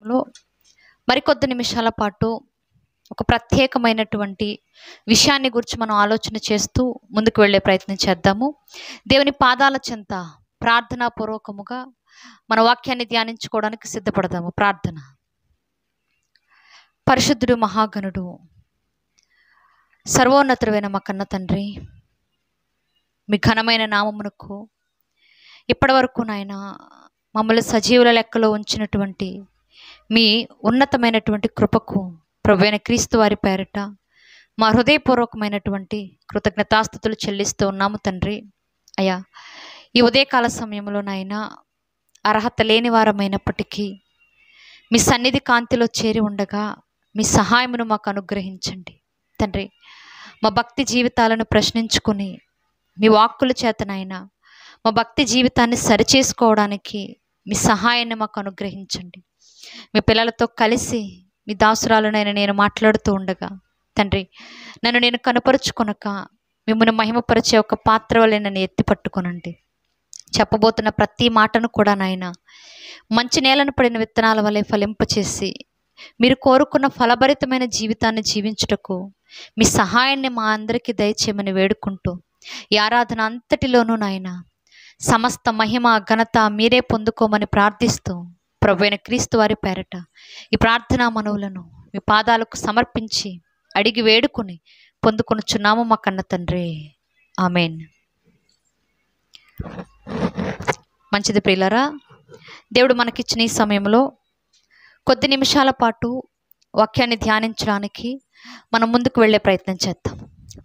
లో మరికొద్ది నిమిషాల పాటు ఒక ప్రత్యేకమైనటువంటి విషయాన్ని గురించి మనం ఆలోచన చేస్తూ ముందుకు వెళ్ళే ప్రయత్నం చేద్దాము. దేవుని పాదాల చెంత ప్రార్థనాపూర్వకముగా మన వాక్యాన్ని ధ్యానించుకోవడానికి సిద్ధపడదాము. ప్రార్థన. పరిశుద్ధుడు, మహాగణుడు, సర్వోన్నతుడైన మా కన్న తండ్రి, మీ ఘనమైన నామమునకు ఇప్పటి వరకు నాయన మమ్మల్ని సజీవుల లెక్కలో ఉంచినటువంటి మీ ఉన్నతమైనటువంటి కృపకు ప్రభువైన క్రీస్తు వారి పేరట మా హృదయపూర్వకమైనటువంటి కృతజ్ఞతాస్తుతులు చెల్లిస్తూ ఉన్నాము తండ్రి. అయ్యా, ఈ ఉదయకాల సమయంలో నాయన అర్హత లేని వారమైనప్పటికీ మీ సన్నిధి కాంతిలో చేరి ఉండగా మీ సహాయమును మాకు అనుగ్రహించండి తండ్రి. మా భక్తి జీవితాలను ప్రశ్నించుకొని మీ వాక్కుల చేతనైనా మా భక్తి జీవితాన్ని సరిచేసుకోవడానికి మీ సహాయాన్ని మాకు అనుగ్రహించండి. మీ పిల్లలతో కలిసి మీ దాసురాలనైనా నేను మాట్లాడుతూ ఉండగా తండ్రి, నన్ను నేను కనపరుచుకొనక మిమ్మల్ని మహిమపరిచే ఒక పాత్ర వలె నన్ను ఎత్తి పట్టుకొనండి. చెప్పబోతున్న ప్రతి మాటను కూడా నాయన మంచి నేలను పడిన విత్తనాల వలె ఫలింపచేసి మీరు కోరుకున్న ఫలభరితమైన జీవితాన్ని జీవించుటకు మీ సహాయాన్ని మా అందరికీ దయచేయమని వేడుకుంటూ ఈ ఆరాధన అంతటిలోనూ నాయన సమస్త మహిమ ఘనత మీరే పొందుకోమని ప్రార్థిస్తూ ప్రభువైన క్రీస్తు వారి పేరట ఈ ప్రార్థనా మనవులను మీ పాదాలకు సమర్పించి అడిగి వేడుకొని పొందుకొనుచున్నాము మా కన్న తండ్రి. ఆమెన్. మంచిది ప్రియులారా, దేవుడు మనకిచ్చిన ఈ సమయంలో కొద్ది నిమిషాల పాటు వాక్యాన్ని ధ్యానించడానికి మనం ముందుకు వెళ్ళే ప్రయత్నం చేద్దాం.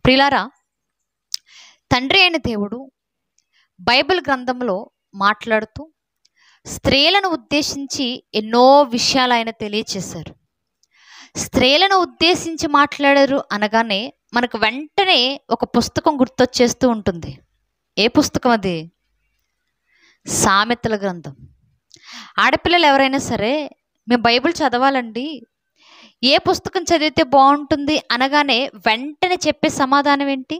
ప్రియులారా, తండ్రి అయిన దేవుడు బైబిల్ గ్రంథంలో మాట్లాడుతూ స్త్రీలను ఉద్దేశించి ఎన్నో విషయాలు ఆయన తెలియచేశారు. స్త్రీలను ఉద్దేశించి మాట్లాడారు అనగానే మనకు వెంటనే ఒక పుస్తకం గుర్తొచ్చేస్తూ ఉంటుంది. ఏ పుస్తకం అది? సామెతల గ్రంథం. ఆడపిల్లలు ఎవరైనా సరే మేము బైబిల్ చదవాలండి, ఏ పుస్తకం చదివితే బాగుంటుంది అనగానే వెంటనే చెప్పే సమాధానం ఏంటి?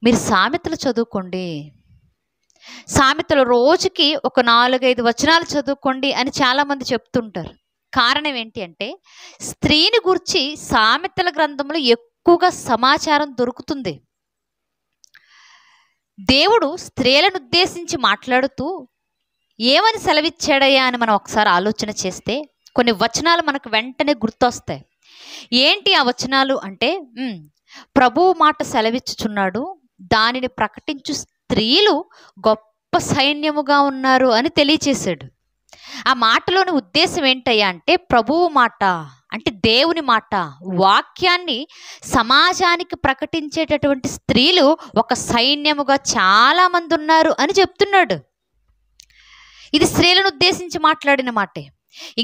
మీరు సామెతలు చదువుకోండి, సామెతలు రోజుకి ఒక 4-5 వచనాలు చదువుకోండి అని చాలామంది చెప్తుంటారు. కారణం ఏంటి అంటే స్త్రీని గురించి సామెతల గ్రంథంలో ఎక్కువగా సమాచారం దొరుకుతుంది. దేవుడు స్త్రీలను ఉద్దేశించి మాట్లాడుతూ ఏమని సెలవిచ్చాడయ్యా అని మనం ఒకసారి ఆలోచన చేస్తే కొన్ని వచనాలు మనకు వెంటనే గుర్తొస్తాయి. ఏంటి ఆ వచనాలు అంటే, ప్రభువు మాట సెలవిచ్చుచున్నాడు, దానిని ప్రకటించు స్త్రీలు గొప్ప సైన్యముగా ఉన్నారు అని తెలియచేశాడు. ఆ మాటలోని ఉద్దేశం ఏంటయ్యా అంటే ప్రభువు మాట అంటే దేవుని మాట, వాక్యాన్ని సమాజానికి ప్రకటించేటటువంటి స్త్రీలు ఒక సైన్యముగా చాలామంది ఉన్నారు అని చెప్తున్నాడు. ఇది స్త్రీలను ఉద్దేశించి మాట్లాడిన మాటే.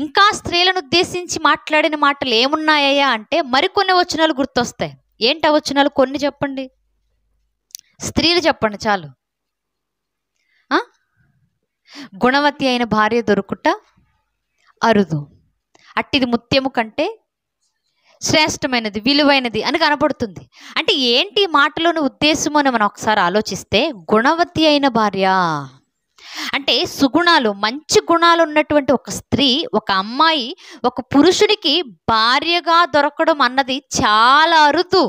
ఇంకా స్త్రీలను ఉద్దేశించి మాట్లాడిన మాటలు ఏమున్నాయ్యా అంటే మరికొన్ని వచనాలు గుర్తొస్తాయి. ఏంటి ఆ వచనాలు? కొన్ని చెప్పండి, స్త్రీలు చెప్పండి చాలు. గుణవతి అయిన భార్య దొరుకుట అరుదు, అట్టిది ముత్యము కంటే శ్రేష్టమైనది, విలువైనది అని కనపడుతుంది. అంటే ఏంటి మాటలోని ఉద్దేశము అని మనం ఒకసారి ఆలోచిస్తే, గుణవతి అయిన భార్య అంటే సుగుణాలు, మంచి గుణాలు ఉన్నటువంటి ఒక స్త్రీ, ఒక అమ్మాయి ఒక పురుషుడికి భార్యగా దొరకడం అన్నది చాలా అరుదు.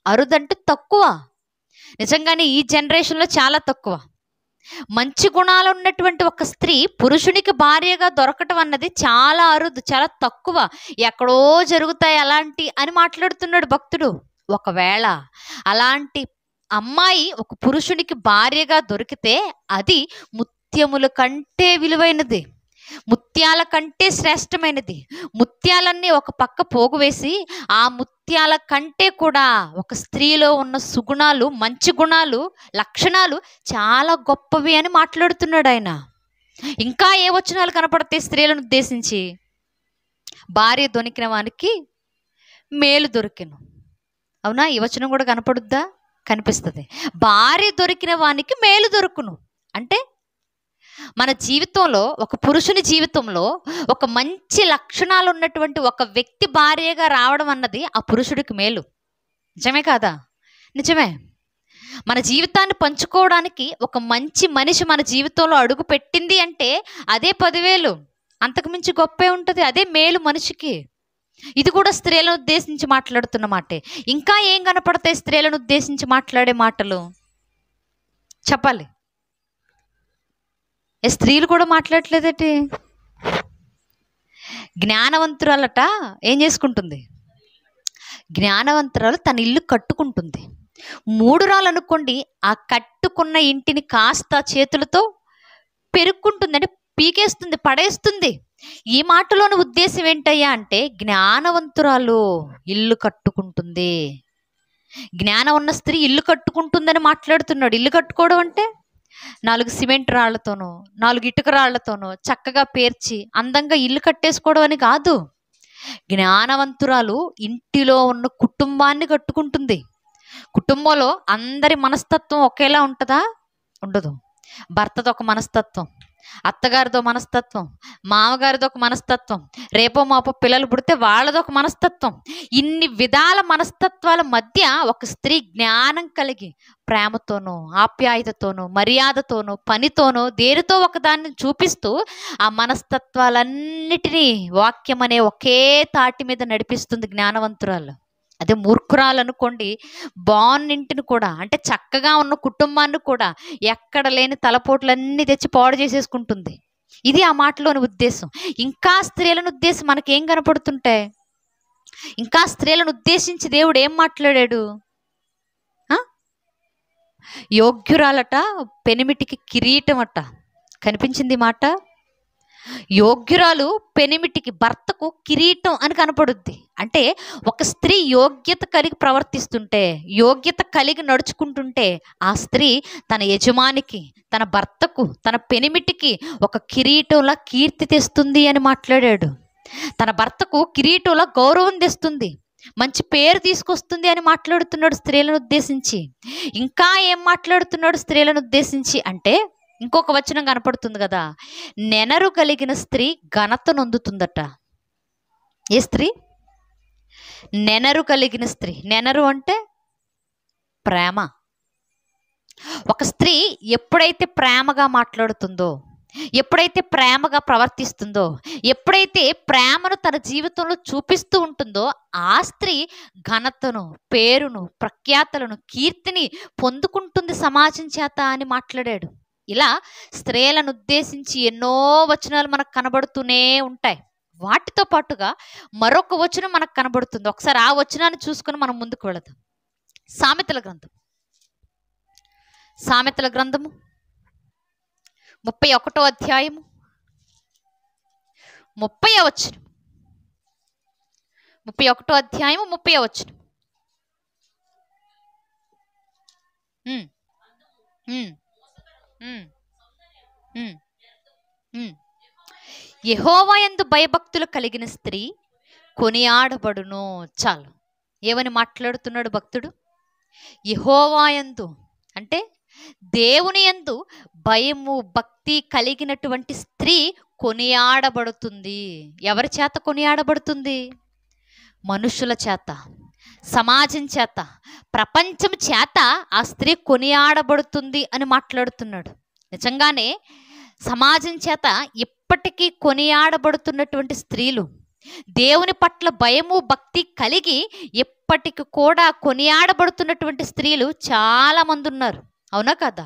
అరుదంటే తక్కువ, నిజంగానే ఈ జనరేషన్లో చాలా తక్కువ. మంచి గుణాలు ఉన్నటువంటి ఒక స్త్రీ పురుషునికి భార్యగా దొరకటం అన్నది చాలా అరుదు, చాలా తక్కువ. ఎక్కడో జరుగుతాయి అలాంటి అని మాట్లాడుతున్నాడు భక్తుడు. ఒకవేళ అలాంటి అమ్మాయి ఒక పురుషునికి భార్యగా దొరికితే అది ముత్యముల కంటే విలువైనది, ముత్యాల కంటే శ్రేష్టమైనది. ముత్యాలన్నీ ఒక పక్క పోగువేసి ఆ ముత్యాల కంటే కూడా ఒక స్త్రీలో ఉన్న సుగుణాలు, మంచి గుణాలు, లక్షణాలు చాలా గొప్పవి అని మాట్లాడుతున్నాడు ఆయన. ఇంకా ఏ వచనాలు కనపడతాయి స్త్రీలను ఉద్దేశించి? భార్య దొరికిన వానికి మేలు దొరికెను. అవునా? ఈ వచనం కూడా కనపడుద్దా? కనిపిస్తుంది. భార్య దొరికిన వానికి మేలు దొరుకును అంటే మన జీవితంలో, ఒక పురుషుని జీవితంలో ఒక మంచి లక్షణాలు ఉన్నటువంటి ఒక వ్యక్తి భార్యగా రావడం అన్నది ఆ పురుషుడికి మేలు. నిజమే కాదా? నిజమే. మన జీవితాన్ని పంచుకోవడానికి ఒక మంచి మనిషి మన జీవితంలో అడుగు పెట్టింది అంటే అదే 10,000, అంతకుమించి గొప్పే ఉంటుంది. అదే మేలు మనిషికి. ఇది కూడా స్త్రీలను ఉద్దేశించి మాట్లాడుతున్న మాటే. ఇంకా ఏం కనపడతాయి స్త్రీలను ఉద్దేశించి మాట్లాడే మాటలు చెప్పాలి? స్త్రీలు కూడా మాట్లాడట్లేదటి. జ్ఞానవంతురాలట ఏం చేసుకుంటుంది? జ్ఞానవంతురాలు తన ఇల్లు కట్టుకుంటుంది. మూడురాలు అనుకోండి, ఆ కట్టుకున్న ఇంటిని కాస్త చేతులతో పెరుక్కుంటుంది, అంటే పీకేస్తుంది, పడేస్తుంది. ఈ మాటలోని ఉద్దేశం ఏంటయ్యా అంటే జ్ఞానవంతురాలు ఇల్లు కట్టుకుంటుంది. జ్ఞానం ఉన్న స్త్రీ ఇల్లు కట్టుకుంటుందని మాట్లాడుతున్నాడు. ఇల్లు కట్టుకోవడం అంటే 4 సిమెంట్ రాళ్లతోనో 4 ఇటుక రాళ్లతోనో చక్కగా పేర్చి అందంగా ఇల్లు కట్టేసుకోవడం అని కాదు. జ్ఞానవంతురాలు ఇంటిలో ఉన్న కుటుంబాన్ని కట్టుకుంటుంది. కుటుంబంలో అందరి మనస్తత్వం ఒకేలా ఉంటుందా? ఉండదు. భర్తతో ఒక మనస్తత్వం, అత్తగారితో మనస్తత్వం, మామగారితో ఒక మనస్తత్వం, రేపో మాపో పిల్లలు పుడితే వాళ్ళదో ఒక మనస్తత్వం. ఇన్ని విధాల మనస్తత్వాల మధ్య ఒక స్త్రీ జ్ఞానం కలిగి ప్రేమతోనో ఆప్యాయతతోనో మర్యాదతోనో పనితోనో దేనితో ఒకదాన్ని చూపిస్తూ ఆ మనస్తత్వాలన్నిటినీ వాక్యం అనే ఒకే తాటి మీద నడిపిస్తుంది జ్ఞానవంతురాలు. అదే మూర్ఖురాలు అనుకోండి, బాగున్నింటిని కూడా, అంటే చక్కగా ఉన్న కుటుంబాన్ని కూడా ఎక్కడ లేని తలపోట్లన్నీ తెచ్చి పాడు చేసేసుకుంటుంది. ఇది ఆ మాటలోని ఉద్దేశం. ఇంకా స్త్రీలను ఉద్దేశం మనకేం కనపడుతుంటాయి? ఇంకా స్త్రీలను ఉద్దేశించి దేవుడు ఏం మాట్లాడాడు? యోగ్యురాలట పెనిమిటికి కిరీటం అట. కనిపించింది మాట. యోగ్యురాలు పెనిమిటికి, భర్తకు కిరీటం అని కనపడుద్ది. అంటే ఒక స్త్రీ యోగ్యత కలిగి ప్రవర్తిస్తుంటే, యోగ్యత కలిగి నడుచుకుంటుంటే ఆ స్త్రీ తన యజమానికి, తన భర్తకు, తన పెనిమిటికి ఒక కిరీటంలా కీర్తి తెస్తుంది అని మాట్లాడాడు. తన భర్తకు కిరీటంలా గౌరవం తెస్తుంది, మంచి పేరు తీసుకొస్తుంది అని మాట్లాడుతున్నాడు స్త్రీలను ఉద్దేశించి. ఇంకా ఏం మాట్లాడుతున్నాడు స్త్రీలను ఉద్దేశించి అంటే ఇంకొక వచనం కనపడుతుంది కదా, నెనరు కలిగిన స్త్రీ ఘనత నొందుతుందట. ఏ స్త్రీ? నెనరు కలిగిన స్త్రీ. నెనరు అంటే ప్రేమ. ఒక స్త్రీ ఎప్పుడైతే ప్రేమగా మాట్లాడుతుందో, ఎప్పుడైతే ప్రేమగా ప్రవర్తిస్తుందో, ఎప్పుడైతే ప్రేమను తన జీవితంలో చూపిస్తూ ఉంటుందో ఆ స్త్రీ ఘనతను, పేరును, ప్రఖ్యాతలను, కీర్తిని పొందుకుంటుంది సమాజం చేత అని మాట్లాడాడు. ఇలా స్త్రీలను ఉద్దేశించి ఎన్నో వచనాలు మనకు కనబడుతూనే ఉంటాయి. వాటితో పాటుగా మరొక వచనం మనకు కనబడుతుంది. ఒకసారి ఆ వచనాన్ని చూసుకుని మనం ముందుకు వెళదాం. సామెతల గ్రంథం, సామెతల గ్రంథము 31వ అధ్యాయము 30వ వచనం. 31వ అధ్యాయము 30వ వచనం. యెహోవా యందు భయభక్తులు కలిగిన స్త్రీ కొనియాడబడును. చాలు. ఏమని మాట్లాడుతున్నాడు భక్తుడు? యెహోవా యందు అంటే దేవుని యందు భయము భక్తి కలిగినటువంటి స్త్రీ కొనియాడబడుతుంది. ఎవరి చేత కొనియాడబడుతుంది? మనుషుల చేత, సమాజం చేత, ప్రపంచం చేత ఆ స్త్రీ కొనియాడబడుతుంది అని మాట్లాడుతున్నాడు. నిజంగానే సమాజం చేత ఇప్పటికీ కొనియాడబడుతున్నటువంటి స్త్రీలు, దేవుని పట్ల భయము భక్తి కలిగి ఇప్పటికి కూడా కొనియాడబడుతున్నటువంటి స్త్రీలు చాలామంది ఉన్నారు. అవునా కదా?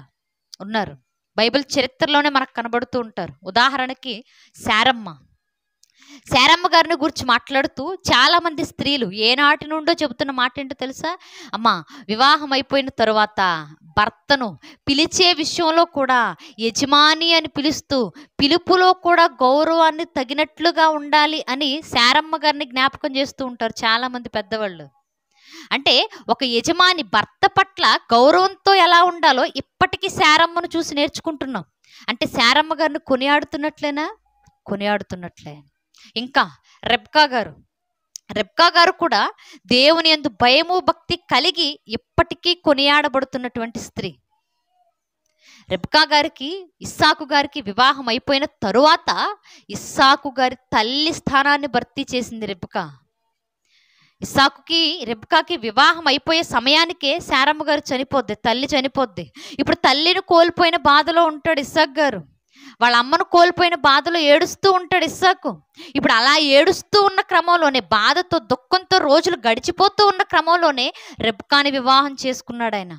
ఉన్నారు. బైబిల్ చరిత్రలోనే మనకు కనబడుతూ ఉంటారు. ఉదాహరణకి శారమ్మ గారిని గురించి మాట్లాడుతూ చాలామంది స్త్రీలు ఏనాటి నుండో చెబుతున్న మాట ఏంటో తెలుసా? అమ్మా, వివాహం అయిపోయిన తరువాత భర్తను పిలిచే విషయంలో కూడా యజమాని అని పిలుస్తూ పిలుపులో కూడా గౌరవాన్ని తగినట్లుగా ఉండాలి అని శారమ్మ గారిని జ్ఞాపకం చేస్తూ ఉంటారు చాలామంది పెద్దవాళ్ళు. అంటే ఒక యజమాని భర్త పట్ల గౌరవంతో ఎలా ఉండాలో ఇప్పటికీ శారమ్మను చూసి నేర్చుకుంటున్నాం. అంటే శారమ్మ గారిని కొనియాడుతున్నట్లేనా? కొనియాడుతున్నట్లే. ఇంకా రెబ్కా గారు కూడా దేవుని యందు భయము భక్తి కలిగి ఇప్పటికీ కొనియాడబడుతున్నటువంటి స్త్రీ. రెబ్కా గారికి ఇస్సాకు గారికి వివాహం అయిపోయిన తరువాత ఇస్సాకు గారి తల్లి స్థానాన్ని భర్తీ చేసింది రెబ్కా. రెబ్కాకి వివాహం అయిపోయే సమయానికే శారమ్మ గారు చనిపోద్ది, తల్లి చనిపోద్ది. ఇప్పుడు తల్లిని కోల్పోయిన బాధలో ఉంటాడు ఇస్సాకు గారు. వాళ్ళ అమ్మను కోల్పోయిన బాధలో ఏడుస్తూ ఉంటాడు ఇస్సాకు. ఇప్పుడు అలా ఏడుస్తూ ఉన్న క్రమంలోనే, బాధతో దుఃఖంతో రోజులు గడిచిపోతూ ఉన్న క్రమంలోనే రెబ్కాని వివాహం చేసుకున్నాడు ఆయన.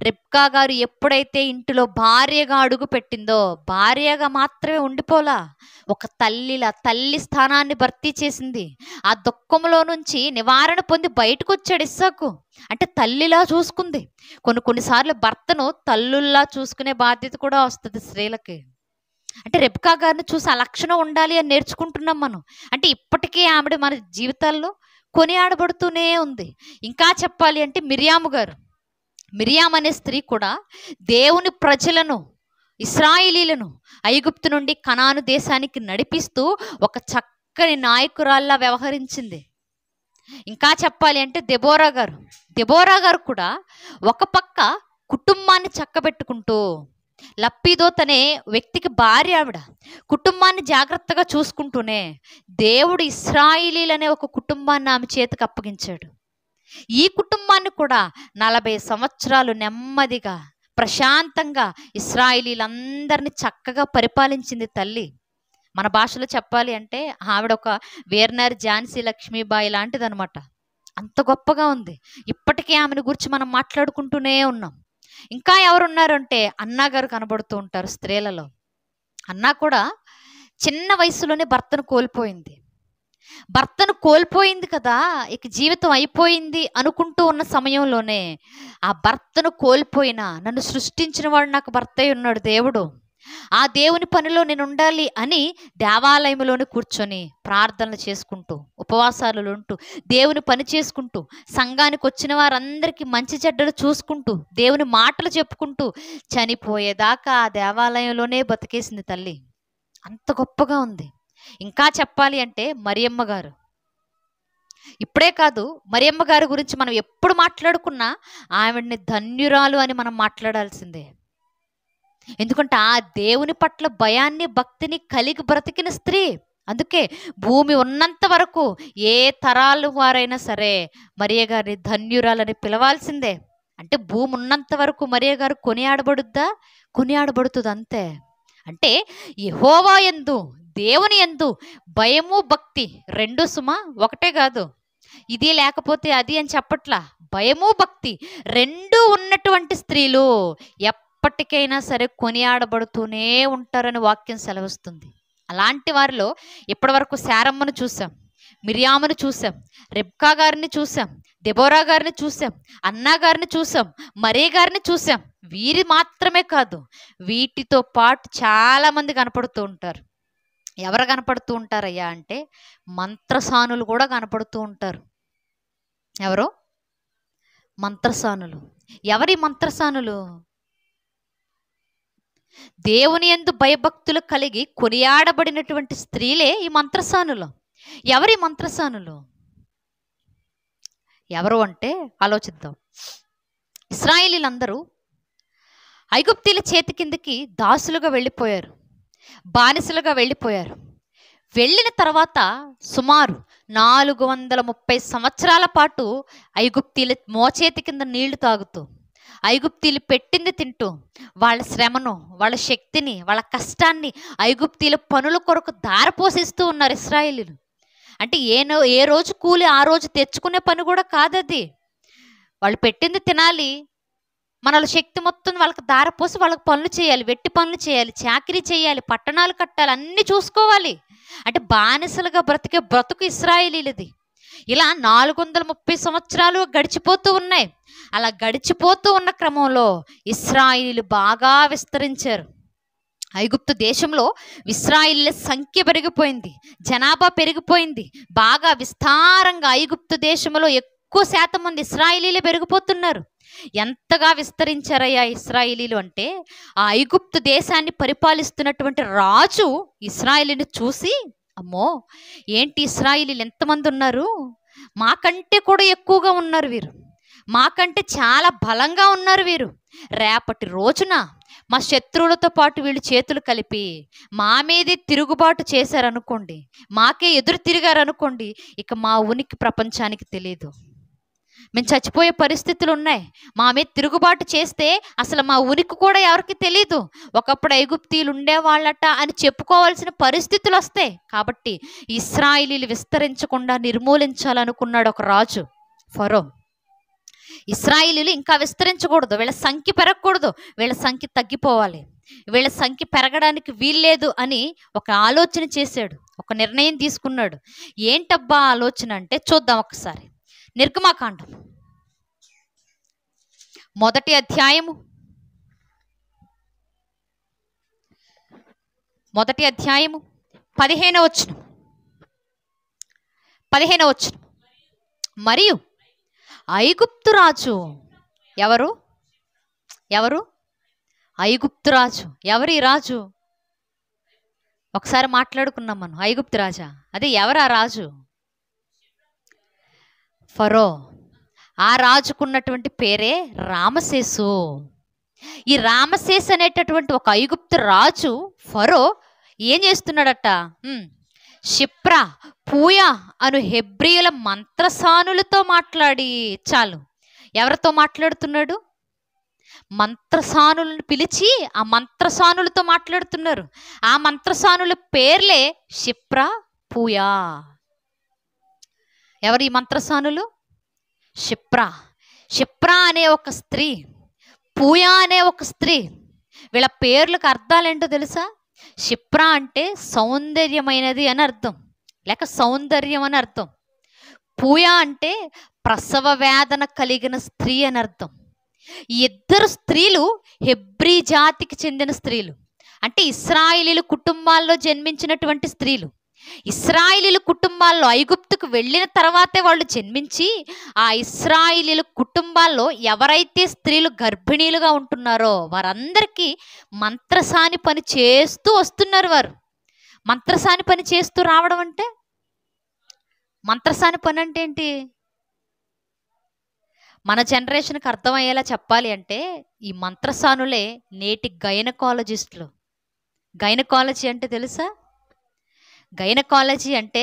రెబ్కా గారు ఎప్పుడైతే ఇంటిలో భార్యగా అడుగు పెట్టిందో, భార్యగా మాత్రమే ఉండిపోలా, ఒక తల్లిలా తల్లి స్థానాన్ని భర్తీ చేసింది. ఆ దుఃఖంలో నుంచి నివారణ పొంది బయటకు వచ్చాడు ఇస్సాకు. అంటే తల్లిలా చూసుకుంది. కొన్నిసార్లు భర్తను తల్లుల్లా చూసుకునే బాధ్యత కూడా వస్తుంది స్త్రీలకి. అంటే రెబ్కా గారిని చూసి ఆ లక్షణం ఉండాలి అని నేర్చుకుంటున్నాం మనం. అంటే ఇప్పటికీ ఆవిడ మన జీవితాల్లో కొనియాడబడుతూనే ఉంది. ఇంకా చెప్పాలి అంటే మిరియాము గారు, మిరియాం అనే స్త్రీ కూడా దేవుని ప్రజలను, ఇశ్రాయేలీలను ఐగుప్తు నుండి కనాను దేశానికి నడిపిస్తూ ఒక చక్కని నాయకురాల్లా వ్యవహరించింది. ఇంకా చెప్పాలి అంటే దెబోరా గారు కూడా ఒక పక్క కుటుంబాన్ని చక్కబెట్టుకుంటూ, లప్పిదోత్ అనే వ్యక్తికి భార్య ఆవిడ, కుటుంబాన్ని జాగ్రత్తగా చూసుకుంటూనే దేవుడు ఇశ్రాయేలీలనే ఒక కుటుంబాన్ని ఆమె చేతికి అప్పగించాడు. ఈ కుటుంబాన్ని కూడా 40 సంవత్సరాలు నెమ్మదిగా ప్రశాంతంగా ఇశ్రాయేలీలందరినీ చక్కగా పరిపాలించింది తల్లి. మన భాషలో చెప్పాలి అంటే ఆవిడ ఒక వేర్నర్ ఝాన్సీ లక్ష్మీబాయి లాంటిదనమాట. అంత గొప్పగా ఉంది. ఇప్పటికీ ఆమెను గురించి మనం మాట్లాడుకుంటూనే ఉన్నాం. ఇంకా ఎవరున్నారంటే అన్నా గారు కనబడుతూ ఉంటారు స్త్రీలలో. అన్నా కూడా చిన్న వయసులోనే భర్తను కోల్పోయింది కదా, ఇక జీవితం అయిపోయింది అనుకుంటూ ఉన్న సమయంలోనే, ఆ భర్తను కోల్పోయిన నన్ను సృష్టించిన వాడు నాకు భర్త అయి ఉన్నాడు దేవుడు, ఆ దేవుని పనిలో నేను ఉండాలి అని దేవాలయంలోనే కూర్చొని ప్రార్థనలు చేసుకుంటూ, ఉపవాసాలు ఉంటూ, దేవుని పని చేసుకుంటూ, సంఘానికి వచ్చిన వారందరికీ మంచి చెడ్డలు చూసుకుంటూ, దేవుని మాటలు చెప్పుకుంటూ చనిపోయేదాకా ఆ దేవాలయంలోనే బతికేసింది తల్లి. అంత గొప్పగా ఉంది. ఇంకా చెప్పాలి అంటే మరియమ్మ గారు. ఇప్పుడే కాదు, మరియమ్మ గారి గురించి మనం ఎప్పుడు మాట్లాడుకున్నా ఆవిడ్ని ధన్యురాలు అని మనం మాట్లాడాల్సిందే. ఎందుకంటే ఆ దేవుని పట్ల భయాన్ని, భక్తిని కలిగి బ్రతికిన స్త్రీ. అందుకే భూమి ఉన్నంత వరకు ఏ తరాలు వారైనా సరే మరియ గారిని ధన్యురాలని పిలవాల్సిందే. అంటే భూమి ఉన్నంత వరకు మరియ గారు కొనియాడబడుతుంది అంతే. అంటే యెహోవా యందు, దేవుని యందు భయము భక్తి రెండు సుమా, ఒకటే కాదు. ఇది లేకపోతే అది అని చెప్పట్లా. భయము భక్తి రెండు ఉన్నటువంటి స్త్రీలు ఎప్పటికైనా సరే కొనియాడబడుతూనే ఉంటారని వాక్యం సెలవిస్తుంది. అలాంటి వారిలో ఇప్పటివరకు శారమ్మను చూసాం, మిరియామును చూసాం, రెబ్కా గారిని చూసాం, దెబోరా గారిని చూసాం, అన్నా గారిని చూసాం, మరియ గారిని చూసాం. వీరి మాత్రమే కాదు, వీటితో పాటు చాలామంది కనపడుతూ ఉంటారు. ఎవరు కనపడుతూ ఉంటారయ్యా అంటే మంత్రసానులు కూడా కనపడుతూ ఉంటారు. ఎవరు? మంత్రసానులు. ఎవరి మంత్రసానులు? దేవుని యందు భయభక్తులు కలిగి కొనియాడబడినటువంటి స్త్రీలే ఈ మంత్రసానులు. ఎవరి మంత్రసానులు? ఎవరు అంటే ఆలోచిద్దాం. ఇశ్రాయేలీలందరూ ఐగుప్తీల చేతి కిందకి దాసులుగా వెళ్ళిపోయారు, బానిసలుగా వెళ్ళిపోయారు. వెళ్ళిన తర్వాత సుమారు 430 సంవత్సరాల పాటు ఐగుప్తీల మోచేతి కింద నీళ్లు తాగుతూ, ఐగుప్తీలు పెట్టింది తింటూ, వాళ్ళ శ్రమను, వాళ్ళ శక్తిని, వాళ్ళ కష్టాన్ని ఐగుప్తీల పనుల కొరకు దారపోసిస్తూ ఉన్నారు ఇశ్రాయేలీలు. అంటే ఏ రోజు కూలి ఆ రోజు తెచ్చుకునే పని కూడా కాదది. వాళ్ళు పెట్టింది తినాలి, మన శక్తి మొత్తం వాళ్ళకి దారపోసి వాళ్ళకి పనులు చేయాలి, వెట్టి పనులు చేయాలి, చాకిరీ చేయాలి, పట్టణాలు కట్టాలి, అన్నీ చూసుకోవాలి. అంటే బానిసలుగా బ్రతికే బ్రతుకు ఇశ్రాయేలీలది. ఇలా 430 సంవత్సరాలు గడిచిపోతూ ఉన్నాయి. అలా గడిచిపోతూ ఉన్న క్రమంలో ఇశ్రాయేలీలు బాగా విస్తరించారు. ఐగుప్తు దేశంలో ఇశ్రాయేలీల సంఖ్య పెరిగిపోయింది, జనాభా పెరిగిపోయింది. బాగా విస్తారంగా ఐగుప్తు దేశంలో ఎక్కువ శాతం మంది ఇశ్రాయేలీలే పెరిగిపోతున్నారు. ఎంతగా విస్తరించారయ్యా ఇశ్రాయేలీలు అంటే, ఆ ఐగుప్తు దేశాన్ని పరిపాలిస్తున్నటువంటి రాజు ఇశ్రాయేలీని చూసి, అమ్మో ఏంటి ఇశ్రాయేలీలు ఎంతమంది ఉన్నారు, మాకంటే కూడా ఎక్కువగా ఉన్నారు వీరు, మాకంటే చాలా బలంగా ఉన్నారు వీరు, రేపటి రోజున మా శత్రువులతో పాటు వీళ్ళు చేతులు కలిపి మా మీదే తిరుగుబాటు చేశారనుకోండి, మాకే ఎదురు తిరిగారనుకోండి, ఇక మా ఉనికి ప్రపంచానికి తెలియదు. మేము చచ్చిపోయే పరిస్థితులు ఉన్నాయి, మా మీద తిరుగుబాటు చేస్తే అసలు మా ఉనికి కూడా ఎవరికి తెలీదు, ఒకప్పుడు ఐగుప్తీయులు ఉండేవాళ్ళట అని చెప్పుకోవాల్సిన పరిస్థితులు వస్తాయి. కాబట్టి ఇశ్రాయేలీలు విస్తరించకుండా నిర్మూలించాలనుకున్నాడు ఒక రాజు ఫరో. ఇశ్రాయేలీలు ఇంకా విస్తరించకూడదు, వీళ్ళ సంఖ్య పెరగకూడదు, వీళ్ళ సంఖ్య తగ్గిపోవాలి, వీళ్ళ సంఖ్య పెరగడానికి వీల్లేదు అని ఒక ఆలోచన చేశాడు, ఒక నిర్ణయం తీసుకున్నాడు. ఏంటబ్బా ఆలోచన అంటే చూద్దాం ఒకసారి. నిర్గమాకాండం 1వ అధ్యాయము 15వ వచనం. మరియు ఐగుప్తు రాజు ఎవరు? ఐగుప్తు రాజు. ఎవరు ఈ రాజు? ఒకసారి మాట్లాడుకున్నాం మనం. ఐగుప్తు రాజా? అదే ఎవరు ఆ రాజు? ఫరో. ఆ రాజుకున్నటువంటి పేరే రామసేసు. ఈ రామసేస్ అనేటటువంటి ఒక ఐగుప్తు రాజు ఫరో ఏం చేస్తున్నాడట? షిప్రా, పూయా అను హెబ్రీయుల మంత్రసానులతో మాట్లాడి, చాలు, ఎవరితో మాట్లాడుతున్నాడు? మంత్రసానులను పిలిచి ఆ మంత్రసానులతో మాట్లాడుతున్నారు. ఆ మంత్రసానుల పేర్లే షిప్రా, పూయా. ఎవరు ఈ మంత్రసానులు? షిప్రా అనే ఒక స్త్రీ, పూయా అనే ఒక స్త్రీ. వీళ్ళ పేర్లకు అర్థాలేంటో తెలుసా? షిప్రా అంటే సౌందర్యమైనది అని అర్థం, లేక సౌందర్యం అని అర్థం. పూయా అంటే ప్రసవ వేదన కలిగిన స్త్రీ అని అర్థం. ఈ ఇద్దరు స్త్రీలు హెబ్రీ జాతికి చెందిన స్త్రీలు, అంటే ఇశ్రాయేలీల కుటుంబాల్లో జన్మించినటువంటి స్త్రీలు. ఇశ్రాయేలీల కుటుంబాల్లో ఐగుప్తుకు వెళ్ళిన తర్వాతే వాళ్ళు జన్మించి, ఆ ఇశ్రాయేలీల కుటుంబాల్లో ఎవరైతే స్త్రీలు గర్భిణీలుగా ఉంటున్నారో వారందరికీ మంత్రసాని పని చేస్తూ వస్తున్నారు. వారు మంత్రసాని పని చేస్తూ రావడం అంటే, మంత్రసాని పని అంటే ఏంటి? మన జనరేషన్కి అర్థమయ్యేలా చెప్పాలి అంటే, ఈ మంత్రసానులే నేటి గైనకాలజిస్టులు. గైనకాలజీ అంటే తెలుసా? గైనకాలజీ అంటే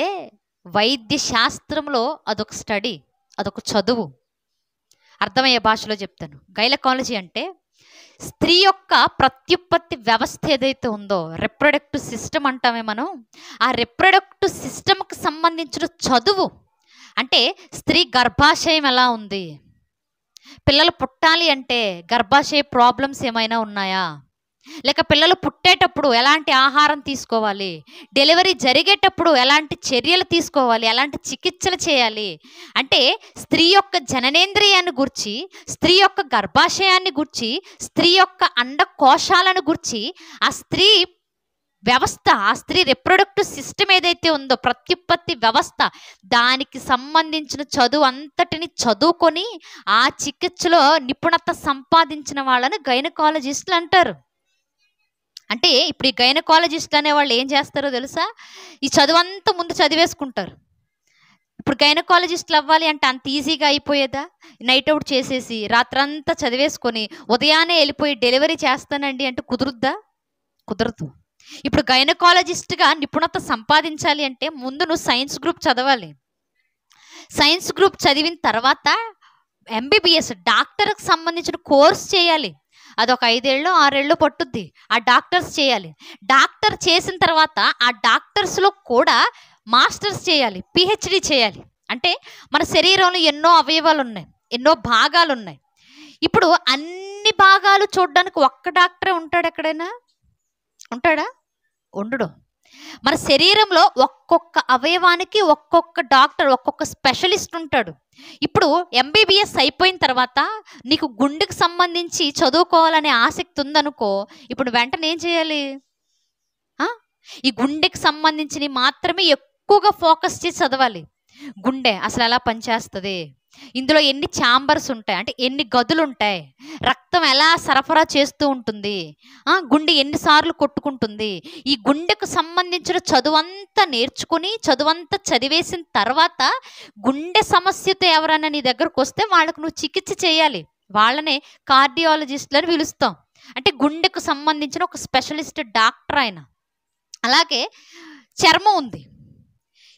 వైద్య శాస్త్రంలో అదొక స్టడీ, అదొక చదువు. అర్థమయ్యే భాషలో చెప్తాను. గైనకాలజీ అంటే స్త్రీ యొక్క ప్రత్యుత్పత్తి వ్యవస్థ ఏదైతే ఉందో, రిప్రొడక్టివ్ సిస్టమ్ అంటామే మనం, ఆ రిప్రొడక్టివ్ సిస్టమ్కి సంబంధించిన చదువు. అంటే స్త్రీ గర్భాశయం ఎలా ఉంది, పిల్లలు పుట్టాలి అంటే గర్భాశయ ప్రాబ్లమ్స్ ఏమైనా ఉన్నాయా, లేక పిల్లలు పుట్టేటప్పుడు ఎలాంటి ఆహారం తీసుకోవాలి, డెలివరీ జరిగేటప్పుడు ఎలాంటి చర్యలు తీసుకోవాలి, ఎలాంటి చికిత్సలు చేయాలి, అంటే స్త్రీ యొక్క జననేంద్రియాన్ని గురించి, స్త్రీ యొక్క గర్భాశయాన్ని గురించి, స్త్రీ యొక్క అండకోశాలను గురించి, ఆ స్త్రీ వ్యవస్థ, ఆ స్త్రీ రిప్రొడక్టివ్ సిస్టమ్ ఏదైతే ఉందో, ప్రత్యుత్పత్తి వ్యవస్థ, దానికి సంబంధించిన చదువు అంతటిని చదువుకొని ఆ చికిత్సలో నిపుణత సంపాదించిన వాళ్ళని గైనకాలజిస్టులు అంటారు. అంటే ఇప్పుడు ఈ గైనకాలజిస్ట్ అనే వాళ్ళు ఏం చేస్తారో తెలుసా? ఈ చదువంతా ముందు చదివేసుకుంటారు. ఇప్పుడు గైనకాలజిస్టులు అవ్వాలి అంటే అంత ఈజీగా అయిపోయేదా? నైట్ అవుట్ చేసేసి రాత్రంతా చదివేసుకొని ఉదయాన్నే వెళ్ళిపోయి డెలివరీ చేస్తానండి అంటే కుదురుద్దా? కుదరదు. ఇప్పుడు గైనకాలజిస్ట్గా నిపుణత సంపాదించాలి అంటే ముందు నువ్వు సైన్స్ గ్రూప్ చదవాలి. సైన్స్ గ్రూప్ చదివిన తర్వాత ఎంబీబీఎస్ డాక్టర్కి సంబంధించిన కోర్స్ చేయాలి. అదొక 5 ఏళ్ళు 6 ఏళ్ళు పట్టుద్ది. ఆ డాక్టర్స్ చేయాలి. డాక్టర్ చేసిన తర్వాత ఆ డాక్టర్స్లో కూడా మాస్టర్స్ చేయాలి, పిహెచ్డి చేయాలి. అంటే మన శరీరంలో ఎన్నో అవయవాలు ఉన్నాయి, ఎన్నో భాగాలు ఉన్నాయి. ఇప్పుడు అన్ని భాగాలు చూడడానికి ఒక్క డాక్టరే ఉంటాడు? ఎక్కడైనా ఉంటాడా? ఉండడు. మన శరీరంలో ఒక్కొక్క అవయవానికి ఒక్కొక్క డాక్టర్, ఒక్కొక్క స్పెషలిస్ట్ ఉంటాడు. ఇప్పుడు ఎంబీబీఎస్ అయిపోయిన తర్వాత నీకు గుండెకి సంబంధించి చదువుకోవాలనే ఆసక్తి ఉందనుకో, ఇప్పుడు వెంటనే ఏం చేయాలి? ఈ గుండెకి సంబంధించి మాత్రమే ఎక్కువగా ఫోకస్ చేసి చదవాలి. గుండె అసలు ఎలా పనిచేస్తుంది, ఇందులో ఎన్ని ఛాంబర్స్ ఉంటాయి, అంటే ఎన్ని గదులు ఉంటాయి, రక్తం ఎలా సరఫరా చేస్తూ ఉంటుంది, గుండె ఎన్నిసార్లు కొట్టుకుంటుంది, ఈ గుండెకు సంబంధించిన చదువంతా నేర్చుకుని చదువంతా చదివేసిన తర్వాత గుండె సమస్యతో ఎవరైనా నీ దగ్గరకు వస్తే వాళ్ళకు నువ్వు చికిత్స చేయాలి. వాళ్ళనే కార్డియాలజిస్టులని పిలుస్తాం. అంటే గుండెకు సంబంధించిన ఒక స్పెషలిస్ట్ డాక్టర్ ఆయన. అలాగే చర్మం ఉంది.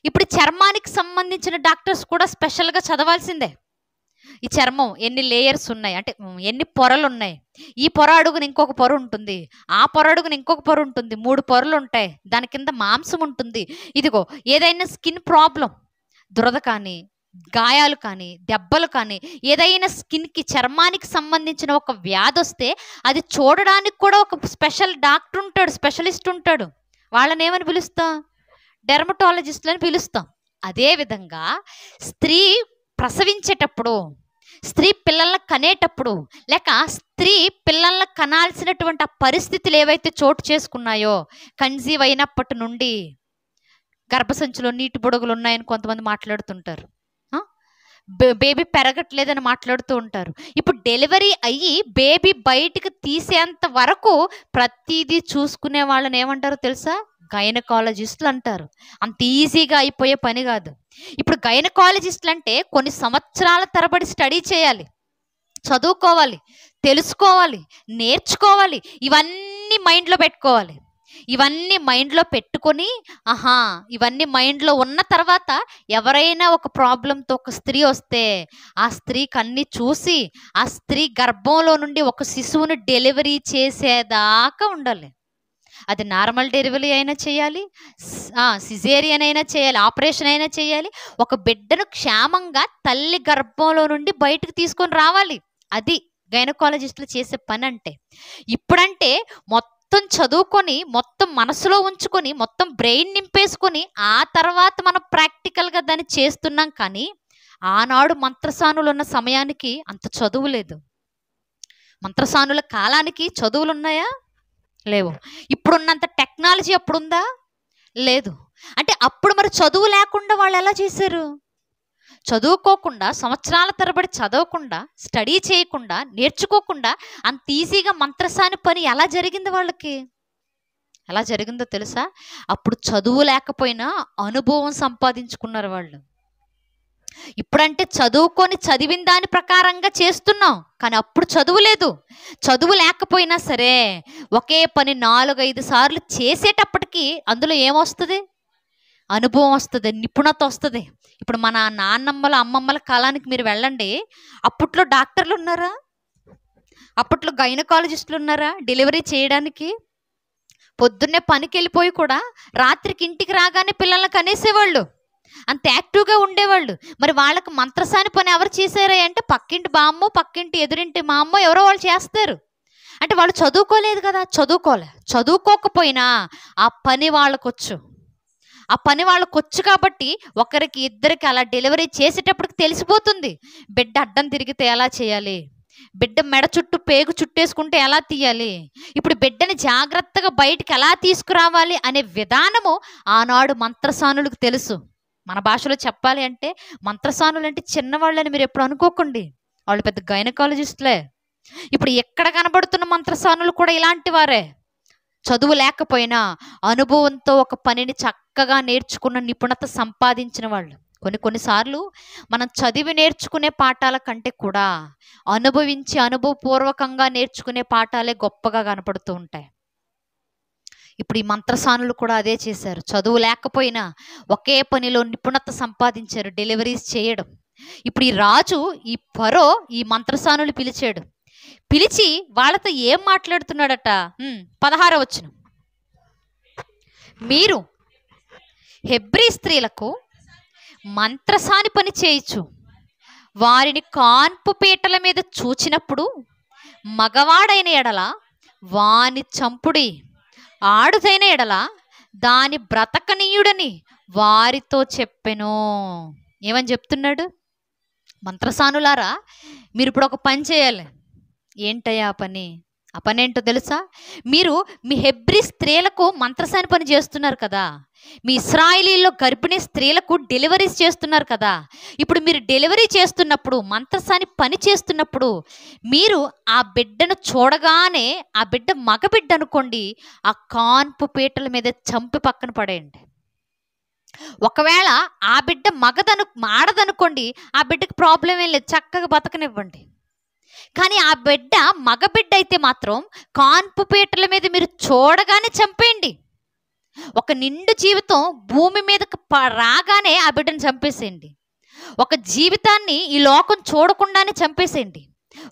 ఇప్పుడు చర్మానికి సంబంధించిన డాక్టర్స్ కూడా స్పెషల్గా చదవాల్సిందే. ఈ చర్మం ఎన్ని లేయర్స్ ఉన్నాయి, అంటే ఎన్ని పొరలు ఉన్నాయి, ఈ పొర అడుగున ఇంకొక పొర ఉంటుంది, ఆ పొర అడుగున ఇంకొక పొర ఉంటుంది, 3 పొరలు ఉంటాయి, దాని కింద మాంసం ఉంటుంది. ఇదిగో ఏదైనా స్కిన్ ప్రాబ్లం, దురద కానీ, గాయాలు కానీ, దెబ్బలు కానీ, ఏదైనా స్కిన్కి చర్మానికి సంబంధించిన ఒక వ్యాధి వస్తే అది చూడడానికి కూడా ఒక స్పెషల్ డాక్టర్ ఉంటాడు, స్పెషలిస్ట్ ఉంటాడు. వాళ్ళని ఏమని పిలుస్తాం? డెర్మటాలజిస్టులని పిలుస్తాం. అదేవిధంగా స్త్రీ ప్రసవించేటప్పుడు, స్త్రీ పిల్లల్ని కనేటప్పుడు, లేక స్త్రీ పిల్లల్ని కనాల్సినటువంటి ఆ పరిస్థితులు ఏవైతే చోటు చేసుకున్నాయో, కన్సీవ్ అయినప్పటి నుండి గర్భసంచిలో నీటి బుడగలు ఉన్నాయని కొంతమంది మాట్లాడుతుంటారు, బేబీ పెరగట్లేదని మాట్లాడుతూ ఉంటారు. ఇప్పుడు డెలివరీ అయ్యి బేబీ బయటికి తీసేంత వరకు ప్రతిదీ చూసుకునే వాళ్ళని ఏమంటారో తెలుసా? గైనకాలజిస్టులు అంటారు. అంత ఈజీగా అయిపోయే పని కాదు. ఇప్పుడు గైనకాలజిస్టులు అంటే కొన్ని సంవత్సరాల తరబడి స్టడీ చేయాలి, చదువుకోవాలి, తెలుసుకోవాలి, నేర్చుకోవాలి, ఇవన్నీ మైండ్లో పెట్టుకోవాలి. ఇవన్నీ మైండ్లో పెట్టుకొని ఇవన్నీ మైండ్లో ఉన్న తర్వాత ఎవరైనా ఒక ప్రాబ్లంతో ఒక స్త్రీ వస్తే ఆ స్త్రీకి అన్నీ చూసి ఆ స్త్రీ గర్భంలో నుండి ఒక శిశువుని డెలివరీ చేసేదాకా ఉండాలి. అది నార్మల్ డెలివరీ అయినా చేయాలి, సిజేరియన్ అయినా చేయాలి, ఆపరేషన్ అయినా చేయాలి. ఒక బిడ్డను క్షేమంగా తల్లి గర్భంలో నుండి బయటకు తీసుకొని రావాలి. అది గైనకాలజిస్టులు చేసే పని అంటే. ఇప్పుడంటే మొత్తం చదువుకొని, మొత్తం మనసులో ఉంచుకొని, మొత్తం బ్రెయిన్ నింపేసుకొని ఆ తర్వాత మనం ప్రాక్టికల్గా దాన్ని చేస్తున్నాం. కానీ ఆనాడు మంత్రసానులు ఉన్న సమయానికి అంత చదువు లేదు. మంత్రసానుల కాలానికి చదువులు ఉన్నాయా? లేవు. ఇప్పుడున్నంత టెక్నాలజీ అప్పుడుందా? లేదు. అంటే అప్పుడు మరి చదువు లేకుండా వాళ్ళు ఎలా చేశారు? చదువుకోకుండా, సంవత్సరాల తరబడి చదవకుండా, స్టడీ చేయకుండా, నేర్చుకోకుండా అంత ఈజీగా మంత్రసాని పని ఎలా జరిగింది వాళ్ళకి? ఎలా జరిగిందో తెలుసా? అప్పుడు చదువు లేకపోయినా అనుభవం సంపాదించుకున్నారు వాళ్ళు. ఇప్పుడంటే చదువుకొని చదివిన దాని ప్రకారంగా చేస్తున్నాం, కానీ అప్పుడు చదువు లేదు. చదువు లేకపోయినా సరే ఒకే పని 4-5 సార్లు చేసేటప్పటికి అందులో ఏమొస్తుంది? అనుభవం వస్తుంది, నిపుణత వస్తుంది. ఇప్పుడు మన నాన్నమ్మల అమ్మమ్మల కాలానికి మీరు వెళ్ళండి. అప్పట్లో డాక్టర్లు ఉన్నారా? అప్పట్లో గైనకాలజిస్టులు ఉన్నారా డెలివరీ చేయడానికి? పొద్దున్నే పనికి వెళ్ళిపోయి కూడా రాత్రికి ఇంటికి రాగానే పిల్లల్ని కనేసేవాళ్ళు, అంత యాక్టివ్గా ఉండేవాళ్ళు. మరి వాళ్ళకి మంత్రసాని పని ఎవరు చేశారా అంటే పక్కింటి బామ్మో, పక్కింటి ఎదురింటి మా అమ్మో ఎవరో వాళ్ళు చేస్తారు. అంటే వాళ్ళు చదువుకోలేదు కదా. చదువుకోకపోయినా ఆ పని వాళ్ళకొచ్చు. ఆ పని వాళ్ళకొచ్చు కాబట్టి ఒకరికి ఇద్దరికి అలా డెలివరీ చేసేటప్పటికి తెలిసిపోతుంది. బిడ్డ అడ్డం తిరిగితే ఎలా చేయాలి, బిడ్డ మెడ చుట్టూ పేగు చుట్టేసుకుంటే ఎలా తీయాలి, ఇప్పుడు బిడ్డని జాగ్రత్తగా బయటికి ఎలా తీసుకురావాలి అనే విధానము ఆనాడు మంత్రసానులకు తెలుసు. మన భాషలో చెప్పాలి అంటే మంత్రసానులు అంటే చిన్నవాళ్ళని మీరు ఎప్పుడు అనుకోకండి, వాళ్ళు పెద్ద గైనకాలజిస్టులే. ఇప్పుడు ఎక్కడ కనబడుతున్న మంత్రసానులు కూడా ఇలాంటి వారే. చదువు లేకపోయినా అనుభవంతో ఒక పనిని చక్కగా నేర్చుకున్న, నిపుణత సంపాదించిన వాళ్ళు. కొన్నిసార్లు మనం చదివి నేర్చుకునే పాఠాల కంటే కూడా అనుభవించి అనుభవపూర్వకంగా నేర్చుకునే పాఠాలే గొప్పగా కనపడుతూ ఉంటాయి. ఇప్పుడు ఈ మంత్రసానులు కూడా అదే చేశారు. చదువు లేకపోయినా ఒకే పనిలో నిపుణత సంపాదించారు, డెలివరీస్ చేయడం. ఇప్పుడు ఈ రాజు, ఈ ఫరో ఈ మంత్రసానులు పిలిచాడు. పిలిచి వాళ్ళతో ఏం మాట్లాడుతున్నాడట? 16వ వచనం, మీరు హెబ్రీ స్త్రీలకు మంత్రసాని పని చేయించు, వారిని కాన్పు పీటల మీద చూచినప్పుడు మగవాడైన ఎడల వాని చంపుడి, ఆడుదైన ఎడల దాని బ్రతకనీయుడని వారితో చెప్పెను. ఏమని చెప్తున్నాడు? మంత్రసానులారా, మీరు ఇప్పుడు ఒక పని చేయాలి. ఏంటయ్యా ఆ పని? ఆ పని ఏంటో తెలుసా? మీరు మీ హెబ్రీ స్త్రీలకు మంత్రసాని పని చేస్తున్నారు కదా, మీ ఇశ్రాయేలీలో గర్భిణీ స్త్రీలకు డెలివరీస్ చేస్తున్నారు కదా. ఇప్పుడు మీరు డెలివరీ చేస్తున్నప్పుడు, మంత్రసాని పని చేస్తున్నప్పుడు, మీరు ఆ బిడ్డను చూడగానే, ఆ బిడ్డ మగబిడ్డ అనుకోండి, ఆ కాన్పు పీటల మీద చంపి పక్కన పడేయండి. ఒకవేళ ఆ బిడ్డ ఆడదనుకోండి, ఆ బిడ్డకి ప్రాబ్లం ఏం లేదు, చక్కగా బతకనివ్వండి. కానీ ఆ బిడ్డ మగబిడ్డ అయితే మాత్రం కాన్పు పీటల మీద మీరు చూడగానే చంపేయండి. ఒక నిండు జీవితం భూమి మీదకి రాగానే ఆ బిడ్డను చంపేసేయండి. ఒక జీవితాన్ని ఈ లోకం చూడకుండానే చంపేసేయండి.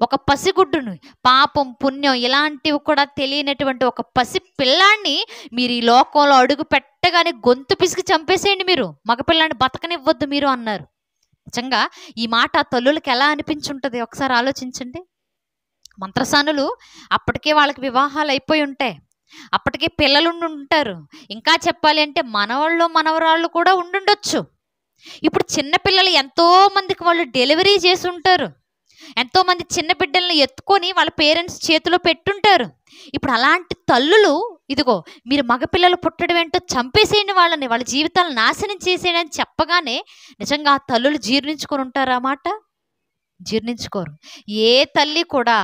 ఒక పసిగుడ్డును, పాపం పుణ్యం ఇలాంటివి కూడా తెలియనటువంటి ఒక పసి పిల్లాన్ని మీరు ఈ లోకంలో అడుగు పెట్టగానే గొంతు పిసికి చంపేసేయండి. మీరు మగపిల్లాన్ని బతకనివ్వద్దు మీరు అన్నారు. నిజంగా ఈ మాట ఆ తల్లులకి ఎలా అనిపించుంటుంది ఒకసారి ఆలోచించండి. మంత్రసానులు అప్పటికే వాళ్ళకి వివాహాలు అయిపోయి ఉంటాయి, అప్పటికే పిల్లలు ఉంటారు, ఇంకా చెప్పాలి అంటే మనవాళ్ళు మనవరాళ్ళు కూడా ఉండుండొచ్చు. ఇప్పుడు చిన్నపిల్లలు ఎంతో మందికి వాళ్ళు డెలివరీ చేసి ఉంటారు, ఎంతోమంది చిన్న బిడ్డలను ఎత్తుకొని వాళ్ళ పేరెంట్స్ చేతిలో పెట్టుంటారు. ఇప్పుడు అలాంటి తల్లులు ఇదిగో మీరు మగపిల్లలు పుట్టడం ఏంటో చంపేసేయండి, వాళ్ళని వాళ్ళ జీవితాలను నాశనం చేసేయండి అని చెప్పగానే నిజంగా ఆ తల్లులు జీర్ణించుకొని ఉంటారు? ఆ మాట జీర్ణించుకోరు. ఏ తల్లి కూడా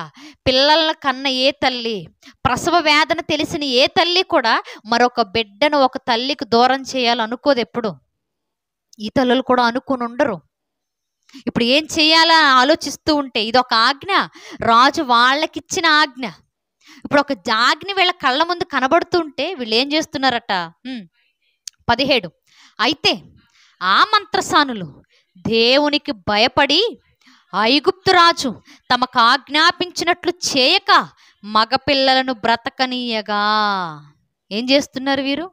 పిల్లల కన్న ఏ తల్లి, ప్రసవ వేదన తెలిసిన ఏ తల్లి కూడా మరొక బిడ్డను ఒక తల్లికి దూరం చేయాలనుకోదు ఎప్పుడు. ఈ తల్లులు కూడా అనుకుని ఉండరు. ఇప్పుడు ఏం చేయాలా ఆలోచిస్తూ ఉంటే ఇదొక ఆజ్ఞ, రాజు వాళ్ళకిచ్చిన ఆజ్ఞ. ఇప్పుడు ఒక ఆజ్ఞ వీళ్ళ కళ్ళ ముందు కనబడుతుంటే వీళ్ళు ఏం చేస్తున్నారట? 17 అయితే ఆ మంత్రసానులు దేవునికి భయపడి ఐగుప్తు రాజు తమకు ఆజ్ఞాపించినట్లు చేయక మగపిల్లలను బ్రతకనీయగా. ఏం చేస్తున్నారు వీరు?